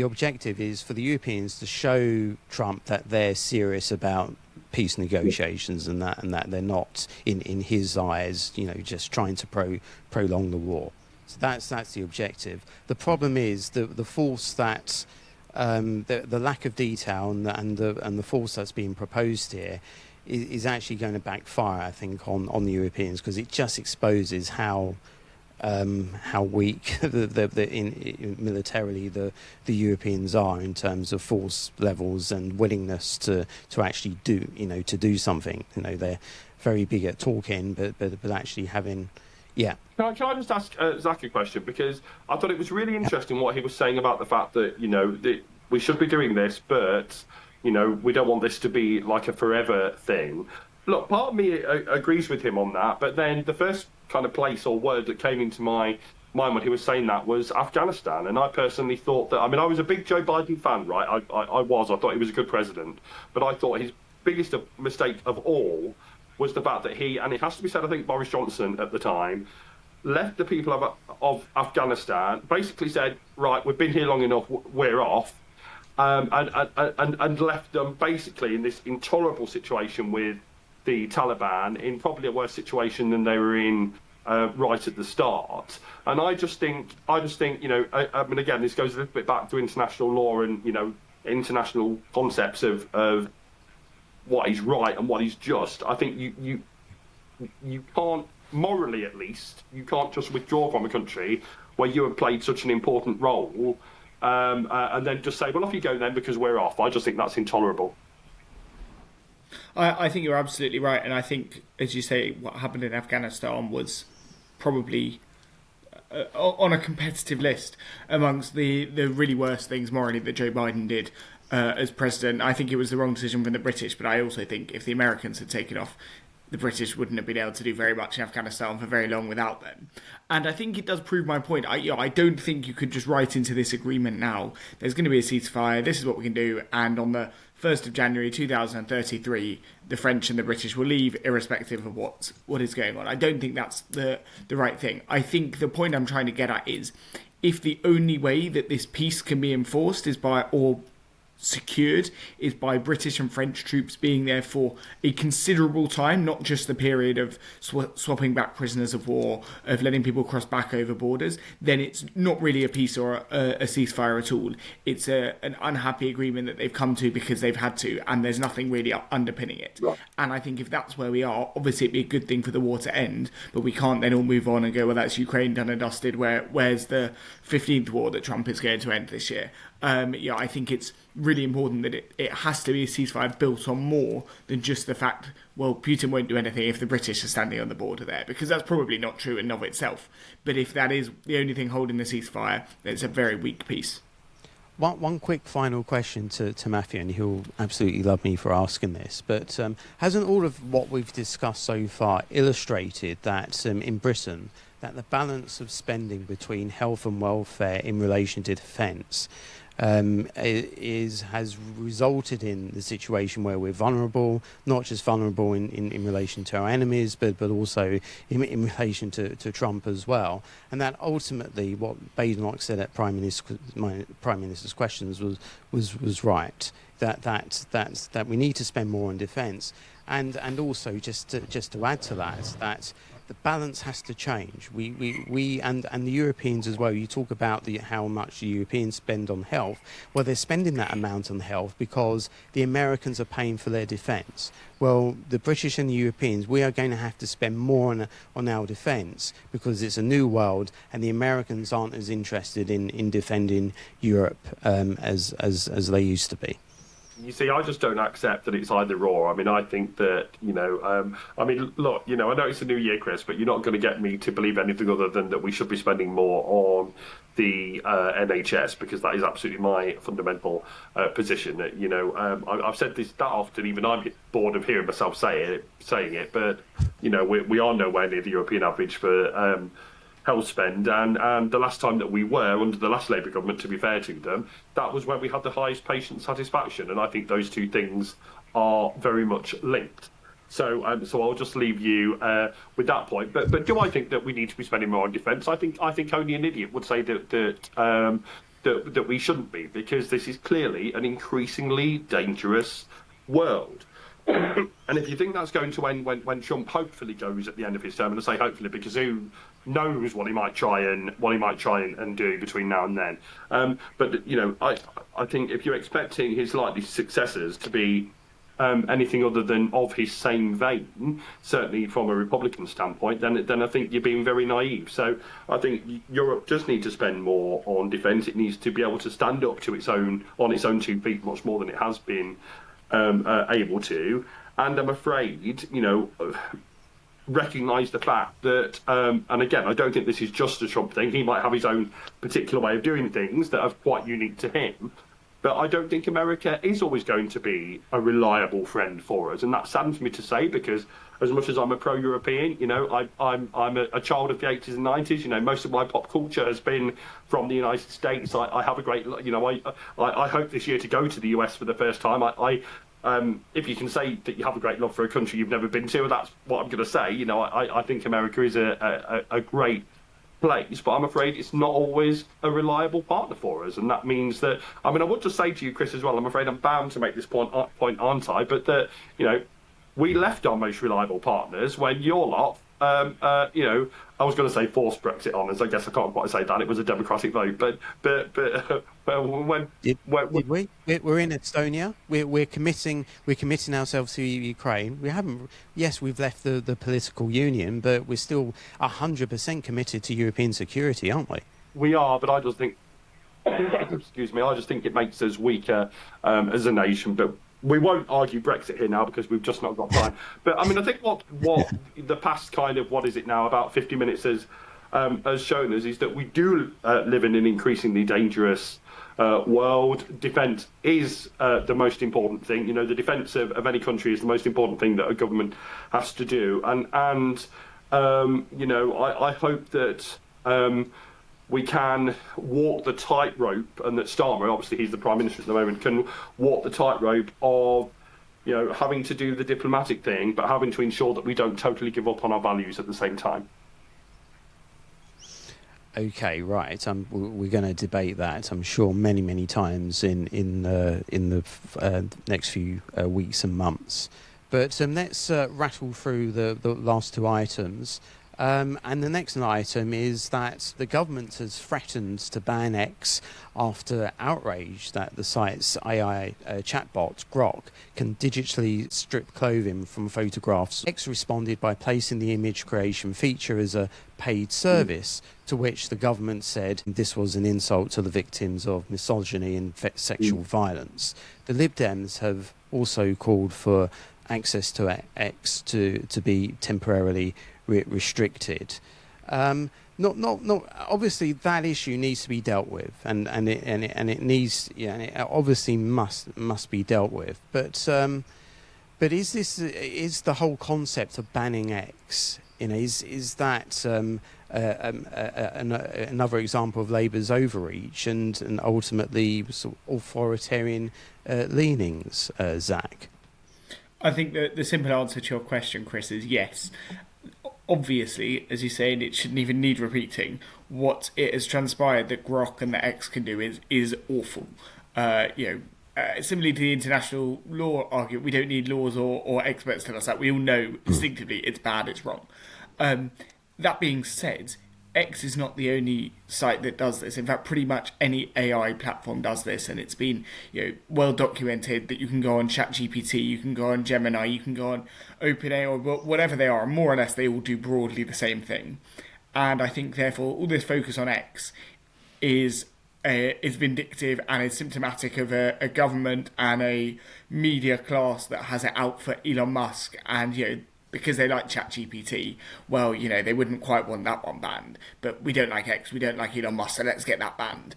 objective is for the Europeans to show Trump that they're serious about peace negotiations and that they're not, in his eyes, just trying to prolong the war. So that's the objective. The problem is the force that the lack of detail and the force that's being proposed here is actually going to backfire, I think, on the Europeans, because it just exposes how weak militarily the Europeans are in terms of force levels and willingness to actually do something. They're very big at talking, but actually having. Yeah. Can I just ask Zak a question? Because I thought it was really interesting what he was saying about the fact that that we should be doing this, but we don't want this to be like a forever thing. Look, part of me agrees with him on that, but then the first kind of place or word that came into my mind when he was saying that was Afghanistan. And I personally thought that, I was a big Joe Biden fan, right? I thought he was a good president, but I thought his biggest mistake of all was the fact that he, and it has to be said, I think Boris Johnson at the time, left the people of Afghanistan, basically said, right, we've been here long enough, we're off, and left them basically in this intolerable situation with the Taliban, in probably a worse situation than they were in right at the start. And I just think, again, this goes a little bit back to international law and, international concepts of what is right and what is just. I think you can't, morally at least, you can't just withdraw from a country where you have played such an important role and then just say, well, off you go then because we're off. I just think that's intolerable. I think you're absolutely right, and I think, as you say, what happened in Afghanistan was probably on a competitive list amongst the really worst things morally that Joe Biden did as president. I think it was the wrong decision from the British, but I also think if the Americans had taken off, the British wouldn't have been able to do very much in Afghanistan for very long without them. And I think it does prove my point. I don't think you could just write into this agreement now, there's going to be a ceasefire, this is what we can do, and on the 1st of January 2033, the French and the British will leave irrespective of what is going on. I don't think that's the right thing. I think the point I'm trying to get at is, if the only way that this peace can be enforced is secured is by British and French troops being there for a considerable time, not just the period of swapping back prisoners of war, of letting people cross back over borders, then it's not really a peace or a ceasefire at all. It's an unhappy agreement that they've come to because they've had to, and there's nothing really underpinning it. Right. And I think if that's where we are, obviously it'd be a good thing for the war to end, but we can't then all move on and go, well, that's Ukraine done and dusted, where's the 15th war that Trump is going to end this year? I think it's really important that it has to be a ceasefire built on more than just the fact, well, Putin won't do anything if the British are standing on the border there, because that's probably not true in and of itself. But if that is the only thing holding the ceasefire, it's a very weak piece. One quick final question to Mathew, and he'll absolutely love me for asking this, but hasn't all of what we've discussed so far illustrated that in Britain, that the balance of spending between health and welfare in relation to defence has resulted in the situation where we're vulnerable, not just vulnerable in relation to our enemies, but also in relation to Trump as well. And that ultimately, what Badenoch said at Prime Minister's questions was right. That we need to spend more on defence, and also just to add to that the balance has to change. We and the Europeans as well. You talk about how much the Europeans spend on health. Well, they're spending that amount on health because the Americans are paying for their defence. Well, the British and the Europeans, we are going to have to spend more on our defence because it's a new world, and the Americans aren't as interested in defending Europe as they used to be. You see, I just don't accept that it's either or. I mean, I think that, look, I know it's a new year, Chris, but you're not going to get me to believe anything other than that we should be spending more on the NHS, because that is absolutely my fundamental position. I've said this that often, even I'm bored of hearing myself saying it, but, we are nowhere near the European average for health spend, and the last time that we were under the last Labour government, to be fair to them, that was when we had the highest patient satisfaction, and I think those two things are very much linked. So I'll just leave you with that point. But do I think that we need to be spending more on defence? I think only an idiot would say that we shouldn't be, because this is clearly an increasingly dangerous world. And if you think that's going to end when Trump hopefully goes at the end of his term, and I say hopefully because who knows what he might try and do between now and then. But I think if you're expecting his likely successors to be anything other than of his same vein, certainly from a Republican standpoint, then I think you're being very naive. So I think Europe does need to spend more on defence. It needs to be able to stand up to on its own 2 feet much more than it has been able to, and I'm afraid, recognise the fact that, and again, I don't think this is just a Trump thing. He might have his own particular way of doing things that are quite unique to him, but I don't think America is always going to be a reliable friend for us, and that saddens me to say, because as much as I'm a pro-European, I'm a child of the 80s and 90s. Most of my pop culture has been from the United States. I have a great, I hope this year to go to the US for the first time. If you can say that you have a great love for a country you've never been to, that's what I'm going to say. I think America is a great place, but I'm afraid it's not always a reliable partner for us, and that means that, I would just say to you, Chris, as well, I'm afraid I'm bound to make this point, aren't I? But that, we left our most reliable partners when your lot, I was going to say forced Brexit on us. I guess I can't quite say that. It was a democratic vote, but when did we? We're in Estonia. We're committing ourselves to Ukraine. We haven't. Yes, we've left the political union, but we're still 100% committed to European security, aren't we? We are, but I just think, excuse me, I just think it makes us weaker as a nation. But we won't argue Brexit here now because we've just not got time. But I think what the past kind of, what is it now, about 50 minutes has shown us is that we do live in an increasingly dangerous world. Defence is the most important thing. The defence of any country is the most important thing that a government has to do. And I hope that we can walk the tightrope, and that Starmer, obviously he's the Prime Minister at the moment, can walk the tightrope of, having to do the diplomatic thing, but having to ensure that we don't totally give up on our values at the same time. Okay, right. We're going to debate that, I'm sure, many times in the next few weeks and months. But let's rattle through the last two items. And the next item is that the government has threatened to ban X after outrage that the site's AI chatbot, Grok, can digitally strip clothing from photographs. X responded by placing the image creation feature as a paid service, to which the government said this was an insult to the victims of misogyny and sexual violence. The Lib Dems have also called for access to X to be temporarily restricted. Obviously, that issue needs to be dealt with, and it needs, it obviously must be dealt with. But is the whole concept of banning X, is that another example of Labour's overreach and ultimately sort of authoritarian leanings, Zak? I think the simple answer to your question, Chris, is yes. Obviously, as you say, and it shouldn't even need repeating, what it has transpired that Grok and the X can do is awful. Similarly to the international law argument, we don't need laws or experts to tell us that. We all know instinctively it's bad, it's wrong. That being said, X is not the only site that does this. In fact, pretty much any AI platform does this, and it's been well documented that you can go on ChatGPT, you can go on Gemini, you can go on OpenAI, or whatever they are, and more or less they all do broadly the same thing. And I think, therefore, all this focus on X is vindictive and is symptomatic of a government and a media class that has it out for Elon Musk and because they like ChatGPT, well, they wouldn't quite want that one banned. But we don't like X, we don't like Elon Musk, so let's get that banned.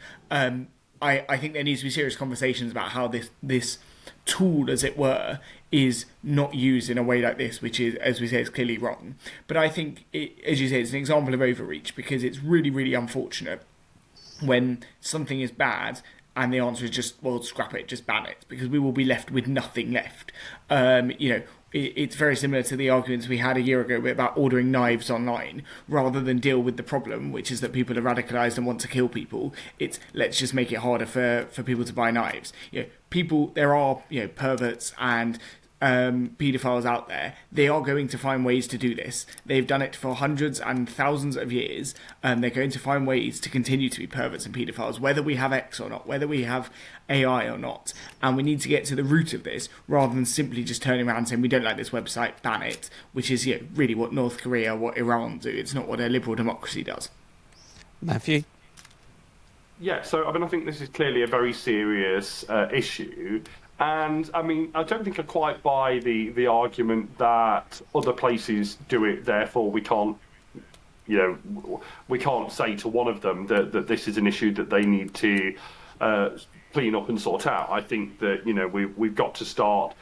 I think there needs to be serious conversations about how this tool, as it were, is not used in a way like this, which is, as we say, is clearly wrong. But I think, as you say, it's an example of overreach, because it's really, really unfortunate when something is bad and the answer is just, well, scrap it, just ban it, because we will be left with nothing left. It's very similar to the arguments we had a year ago about ordering knives online. Rather than deal with the problem, which is that people are radicalised and want to kill people, it's let's just make it harder for people to buy knives. There are perverts and paedophiles out there. They are going to find ways to do this. They've done it for hundreds and thousands of years. They're going to find ways to continue to be perverts and paedophiles, whether we have X or not, whether we have AI or not. And we need to get to the root of this, rather than simply just turning around and saying we don't like this website, ban it, which is really what North Korea, what Iran do. It's not what a liberal democracy does. Mathew? Yeah, so I think this is clearly a very serious issue. And I don't think I quite buy the argument that other places do it, therefore we can't say to one of them that this is an issue that they need to clean up and sort out. I think that we've got to start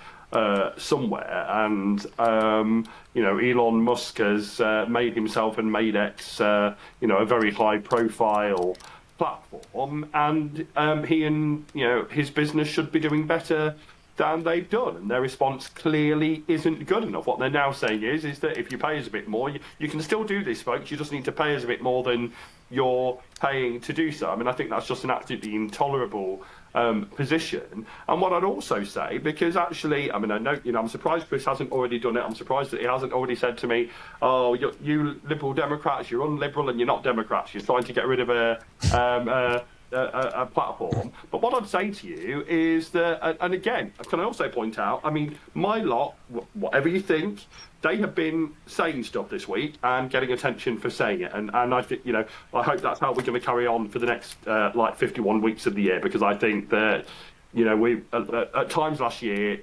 somewhere, and Elon Musk has made himself and made X a very high profile platform, and he and his business should be doing better than they've done, and their response clearly isn't good enough. What they're now saying is that if you pay us a bit more, you can still do this, folks. You just need to pay us a bit more than you're paying to do so. I think that's just an absolutely intolerable position. And what I'd also say, because actually, I know, I'm surprised Chris hasn't already done it. I'm surprised that he hasn't already said to me, "Oh, you Liberal Democrats, you're unliberal and you're not Democrats. You're trying to get rid of a platform." But what I'd say to you is that, and again, can I also point out, my lot, whatever you think, they have been saying stuff this week and getting attention for saying it, and I think I hope that's how we're going to carry on for the next 51 weeks of the year, because I think that we at times last year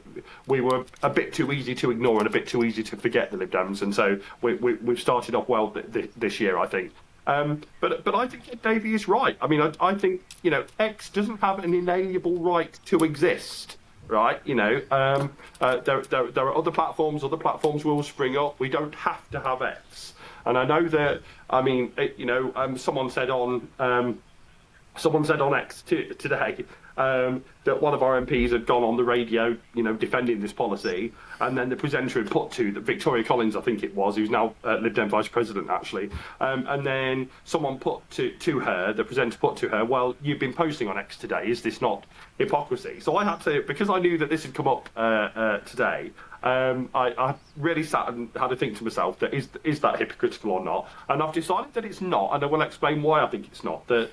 we were a bit too easy to ignore and a bit too easy to forget the Lib Dems, and so we've started off well this year, I think. But I think Davey is right. I think X doesn't have an inalienable right to exist. Right, there are other platforms will spring up. We don't have to have X. And I know that, someone said on someone said on X today that one of our MPs had gone on the radio, defending this policy, and then the presenter had put to Victoria Collins, I think it was, who's now Lib Dem Vice President, actually, and then someone put to her, the presenter put to her, well, you've been posting on X today, is this not hypocrisy? So I had to, because I knew that this had come up today, I really sat and had to think to myself that is that hypocritical or not, and I've decided that it's not, and I will explain why I think it's not. That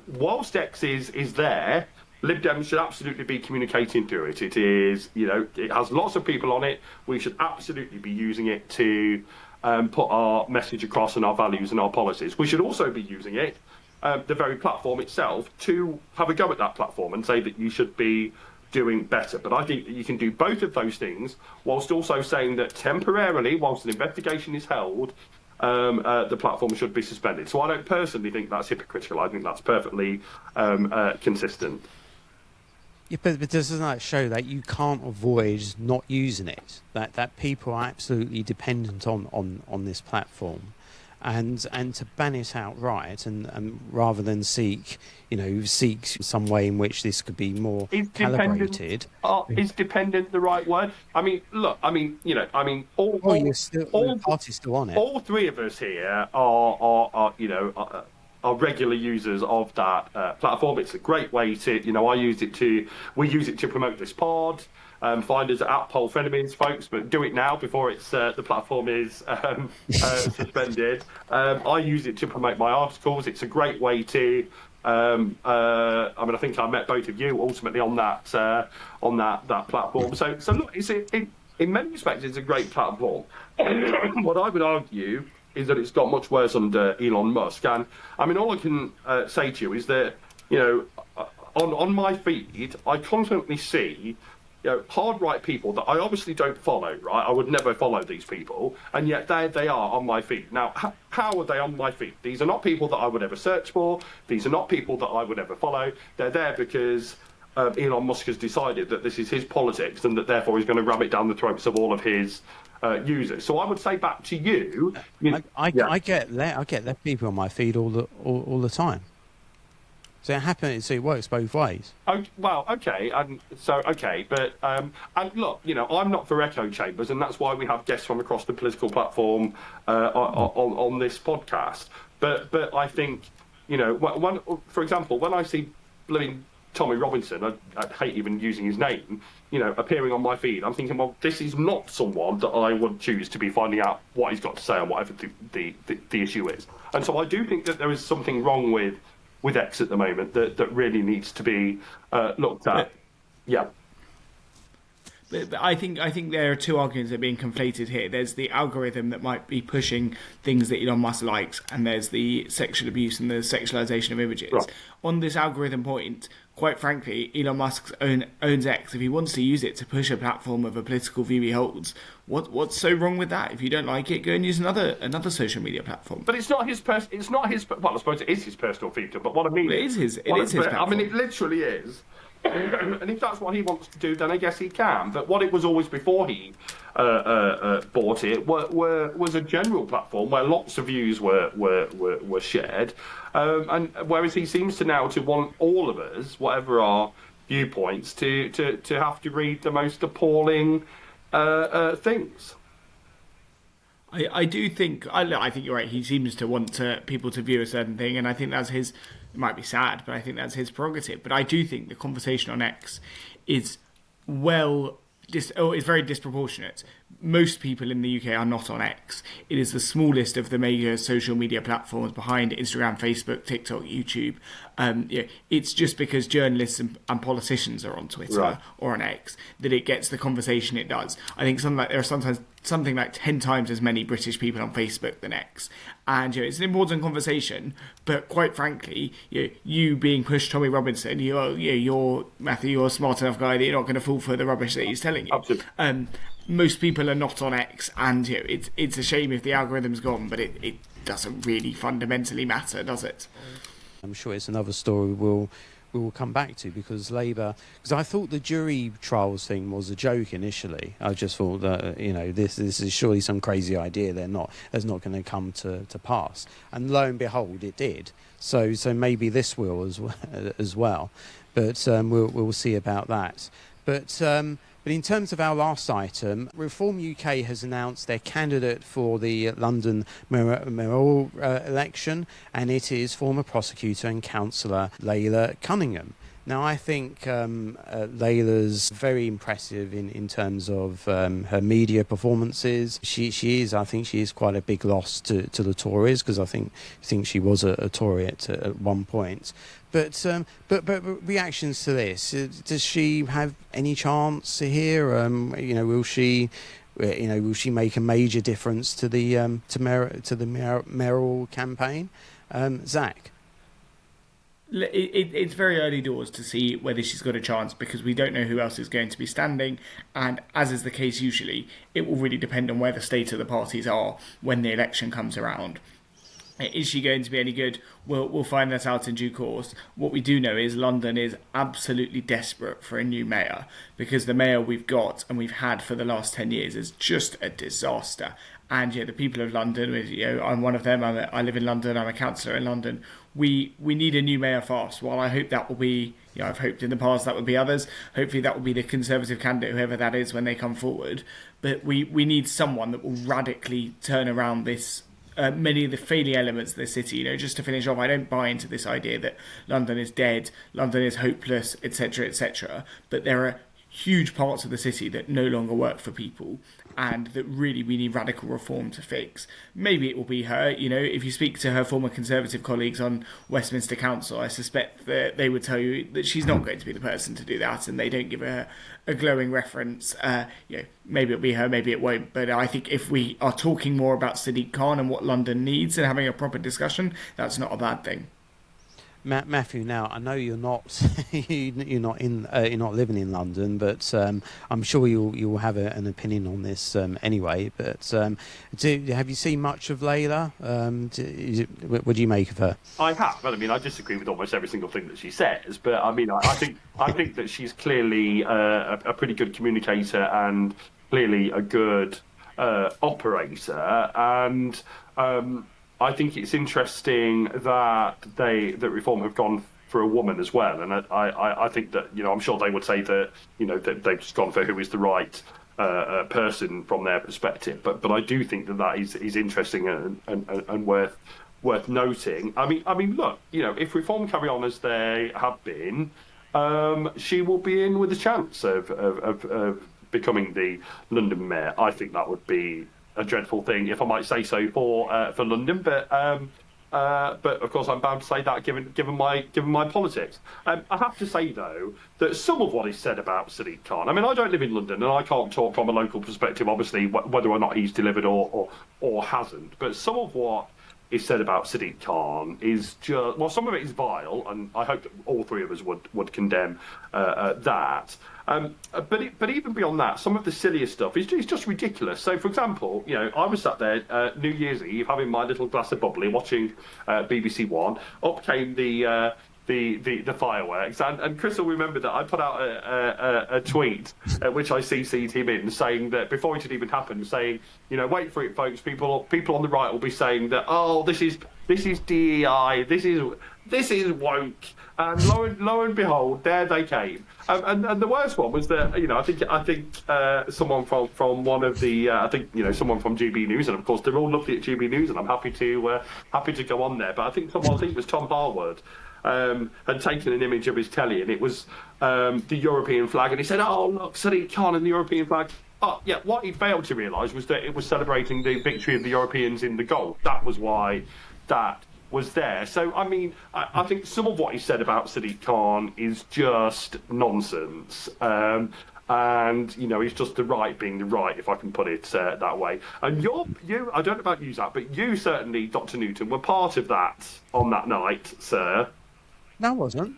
whilst X is there, Lib Dems should absolutely be communicating through it. It is, it has lots of people on it. We should absolutely be using it to put our message across and our values and our policies. We should also be using it, the very platform itself, to have a go at that platform and say that you should be doing better. But I think that you can do both of those things whilst also saying that temporarily, whilst an investigation is held, the platform should be suspended. So I don't personally think that's hypocritical. I think that's perfectly consistent. Yeah, but doesn't that show that you can't avoid not using it? That people are absolutely dependent on this platform, and to ban it outright, and rather than seek some way in which this could be more calibrated. Is dependent the right word? I mean, look, all party's still on it. All three of us here are regular users of that platform. It's a great way to, we use it to promote this pod. Find us at Political Frenemies, folks, but do it now before it's the platform is suspended. I use it to promote my articles. It's a great way to. I think I met both of you ultimately on that platform. So look, in many respects, it's a great platform. What I would argue is that it's got much worse under Elon Musk. And all I can say to you is that, on my feed, I constantly see, hard right people that I obviously don't follow, right? I would never follow these people, and yet they are on my feed. Now, how are they on my feed? These are not people that I would ever search for. These are not people that I would ever follow. They're there because Elon Musk has decided that this is his politics and that therefore he's going to ram it down the throats of all of his users. So I would say back to you. I get left people on my feed all the time. So it happens. So it works both ways. Oh, well, okay, but and look, I'm not for echo chambers, and that's why we have guests from across the political platform on this podcast. But I think, for example, when I see blooming Tommy Robinson, I hate even using his name, appearing on my feed, I'm thinking, well, this is not someone that I would choose to be finding out what he's got to say on whatever the issue is. And so I do think that there is something wrong with X at the moment that really needs to be looked at. Yeah. But I think there are two arguments that are being conflated here. There's the algorithm that might be pushing things that Elon Musk likes, and there's the sexual abuse and the sexualization of images. Right. On this algorithm point, quite frankly, Elon Musk owns X. If he wants to use it to push a platform of a political view he holds, what's so wrong with that? If you don't like it, go and use another social media platform. But it's not his. Well, I suppose it is his personal feature. But what I mean, it is his platform. I mean, it literally is. And if that's what he wants to do, then I guess he can. But what it was always before he bought it was a general platform where lots of views were shared, and whereas he seems to now to want all of us, whatever our viewpoints, to have to read the most appalling things. I do think I think you're right. He seems to want people to view a certain thing, and I think that's his. It might be sad, but I think that's his prerogative. But I do think the conversation on X is very disproportionate. Most people in the UK are not on X. It is the smallest of the major social media platforms behind Instagram, Facebook, TikTok, YouTube. It's just because journalists and politicians are on Twitter or on X that it gets the conversation it does. I think there are sometimes something like 10 times as many British people on Facebook than X. And it's an important conversation, but quite frankly, you being pushed Tommy Robinson, you're Matthew, you're a smart enough guy that you're not going to fall for the rubbish that he's telling you. Absolutely. Most people are not on X, and it's a shame if the algorithm's gone, but it doesn't really fundamentally matter, does it? I'm sure it's another story we'll we'll come back to, because Labour, because I thought the jury trials thing was a joke initially. I just thought that this is surely some crazy idea. It's not going to come to pass, and lo and behold, it did. So maybe this will as well, but we'll see about that. But in terms of our last item, Reform UK has announced their candidate for the London mayoral election, and it is former prosecutor and councillor Laila Cunningham. Now, I think Laila's very impressive in terms of her media performances. I think she is quite a big loss to the Tories, because I think she was a Tory at one point. But reactions to this, does she have any chance here? Will she make a major difference to the mayoral campaign? Zak? It's very early doors to see whether she's got a chance, because we don't know who else is going to be standing, and as is the case usually, it will really depend on where the state of the parties are when the election comes around. Is she going to be any good? We'll find that out in due course. What we do know is London is absolutely desperate for a new mayor, because the mayor we've got and we've had for the last 10 years is just a disaster. And the people of London, I'm one of them. I live in London. I'm a councillor in London. We need a new mayor fast. While I hope that will be, I've hoped in the past that would be others. Hopefully that will be the Conservative candidate, whoever that is, when they come forward. But we need someone that will radically turn around this. Many of the failing elements of the city. Just to finish off, I don't buy into this idea that London is dead, London is hopeless, etc., etc. But there are huge parts of the city that no longer work for people, and that really we need radical reform to fix. Maybe it will be her. If you speak to her former Conservative colleagues on Westminster Council, I suspect that they would tell you that she's not going to be the person to do that, and they don't give her a glowing reference. Maybe it'll be her, maybe it won't. But I think if we are talking more about Sadiq Khan and what London needs and having a proper discussion, that's not a bad thing. Mathew, now I know you're not you're not living in London, but I'm sure you'll have an opinion on this anyway. But have you seen much of Laila? What do you make of her? I have, but I disagree with almost every single thing that she says. But I think that she's clearly a pretty good communicator and clearly a good operator, and I think it's interesting that Reform have gone for a woman as well, and I think that I'm sure they would say that that they've just gone for who is the right person from their perspective. But I do think that is interesting and worth noting. I mean, look, if Reform carry on as they have been, she will be in with a chance of becoming the London mayor. I think that would be a dreadful thing, if I might say so, for London. But of course, I'm bound to say that given my politics. I have to say though that some of what is said about Sadiq Khan. I don't live in London, and I can't talk from a local perspective, obviously, whether or not he's delivered or hasn't. But some of what is said about Sadiq Khan is just, well, some of it is vile, and I hope that all three of us would condemn that. But even beyond that, some of the sillier stuff is just ridiculous. So, for example, I was sat there New Year's Eve having my little glass of bubbly, watching BBC One. Up came the fireworks, and Chris will remember that I put out a tweet which I CC'd him in, saying that before it had even happened, saying, wait for it, folks. People on the right will be saying that, oh, this is DEI, this is woke, and lo and behold, there they came. And the worst one was that I think someone from one of the someone from GB News, and of course they're all lovely at GB News, and I'm happy to go on there. But I think it was Tom Harwood. Had taken an image of his telly, and it was the European flag, and he said, oh, look, Sadiq Khan and the European flag. Oh, yeah, what he failed to realise was that it was celebrating the victory of the Europeans in the Gulf. That was why that was there. So, I think some of what he said about Sadiq Khan is just nonsense. And he's just the right being the right, if I can put it that way. And you, I don't know about you, Zak, but you certainly, Dr. Newton, were part of that on that night, sir. No, I wasn't.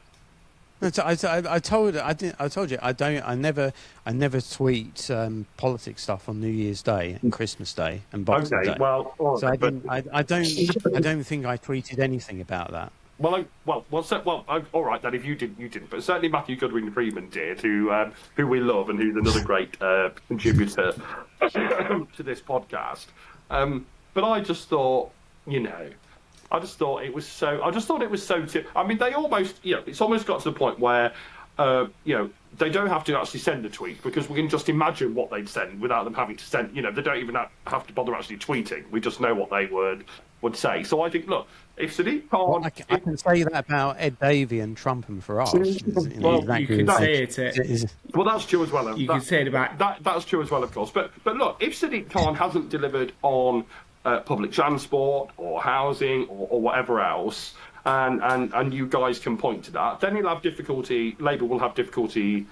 I told you I never tweet politics stuff on New Year's Day and Christmas Day and Boxing Day. Well, so I don't think I tweeted anything about that. All right then. If you didn't, you didn't. But certainly Mathew Goodwin Freeman did, who we love and who's another great contributor to this podcast. But I just thought, I just thought it was so. I mean, they almost, it's almost got to the point where, they don't have to actually send a tweet because we can just imagine what they'd send without them having to send. They don't even have to bother actually tweeting. We just know what they would say. So I think, look, if Sadiq Khan, well, I can say that about Ed Davey and Trump and Farage. You can say it. Well, that's true as well. You can say it about that. That's true as well, of course. But look, if Sadiq Khan hasn't delivered on public transport or housing or whatever else, and you guys can point to that, then he'll have difficulty. Labour will have difficulty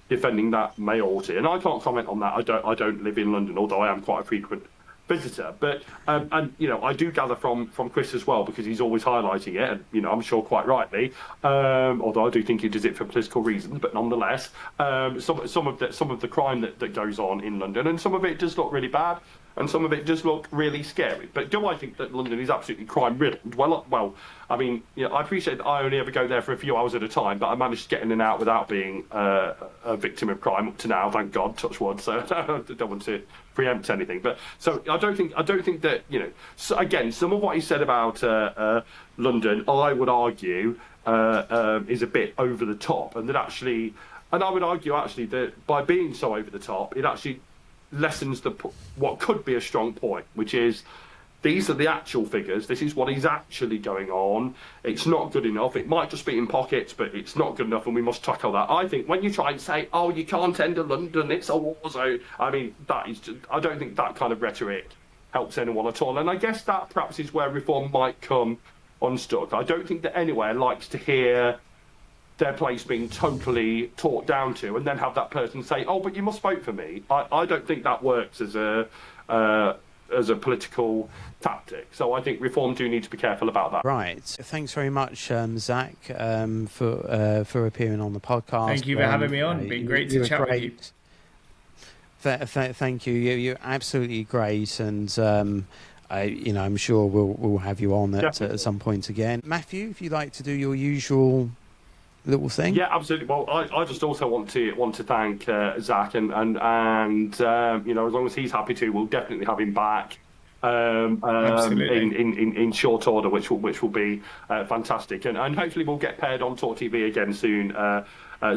defending that mayoralty. And I can't comment on that. I don't live in London, although I am quite a frequent visitor. But I do gather from Chris as well, because he's always highlighting it, and I'm sure quite rightly. Although I do think he does it for political reasons, but nonetheless, some of the crime that goes on in London, and some of it does look really bad. And some of it does look really scary. But do I think that London is absolutely crime-riddled? Well, I mean, I appreciate that I only ever go there for a few hours at a time, but I managed to get in and out without being a victim of crime up to now, thank God, touch wood. So I don't want to preempt anything. But so I don't think that, so again, some of what he said about London, I would argue, is a bit over the top. And I would argue actually that by being so over the top, it actually lessens what could be a strong point, which is these are the actual figures. This is what is actually going on. It's not good enough. It might just be in pockets, but it's not good enough, and we must tackle that. I think when you try and say, "Oh, you can't enter London, it's a war zone," I mean, I don't think that kind of rhetoric helps anyone at all. And I guess that perhaps is where reform might come unstuck. I don't think that anywhere likes to hear their place being totally talked down to, and then have that person say, "Oh, but you must vote for me." I don't think that works as a political tactic. So I think reform do need to be careful about that. Right. Thanks very much, Zak, for appearing on the podcast. Thank you for having me on. It's been great to chat with you. Thank you. You're absolutely great, and I'm sure we'll have you on at some point again. Mathew, if you'd like to do your usual little thing. Yeah, absolutely. Well, I just also want to thank Zak, and as long as he's happy to, we'll definitely have him back in short order, which will be fantastic, and hopefully we'll get paired on Talk TV again soon.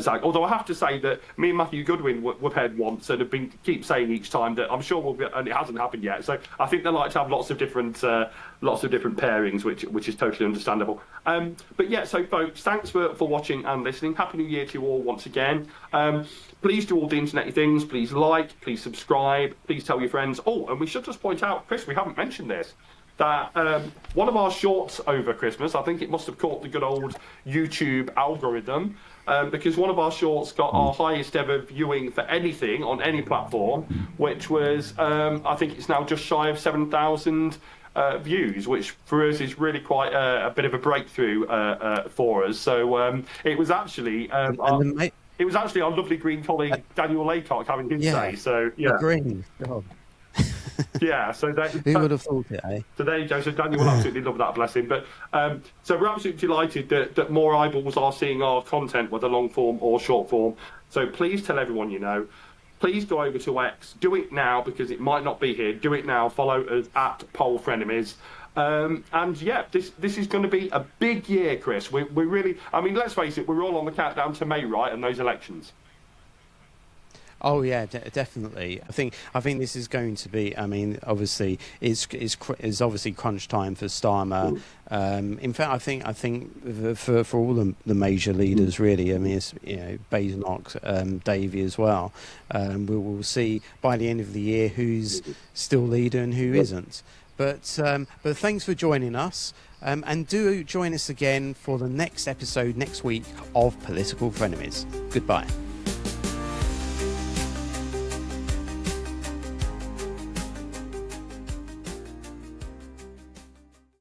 Zak, although I have to say that me and Mathew Goodwin were paired once and have keep saying each time that I'm sure and it hasn't happened yet. So I think they like to have lots of different pairings, which is totally understandable. But yeah, so folks, thanks for watching and listening. Happy New Year to you all once again. Please do all the internet things. Please like, please subscribe, please tell your friends. Oh, and we should just point out, Chris, we haven't mentioned this, that one of our shorts over Christmas, I think it must have caught the good old YouTube algorithm, because one of our shorts got our highest ever viewing for anything on any platform, which was, I think it's now just shy of 7,000 views, which for us is really quite a bit of a breakthrough for us. So it was actually our lovely Green colleague Daniel Laycock having his say. So yeah, Green. God. Yeah, so who would have thought it, eh? So there you go. So Daniel will absolutely love that blessing. But so we're absolutely delighted that more eyeballs are seeing our content, whether long form or short form. So please tell everyone you know. Please go over to X. Do it now, because it might not be here. Do it now. Follow us at Political Frenemies. And yeah, this is going to be a big year, Chris. We really, I mean, let's face it, we're all on the countdown to May, right, and those elections. Oh yeah, definitely. I think this is going to be. I mean, obviously, it's obviously crunch time for Starmer. In fact, I think for all the major leaders, really. I mean, it's Basenock, Davey as well. We'll see by the end of the year who's still leader and who isn't. But thanks for joining us. And do join us again for the next episode next week of Political Frenemies. Goodbye.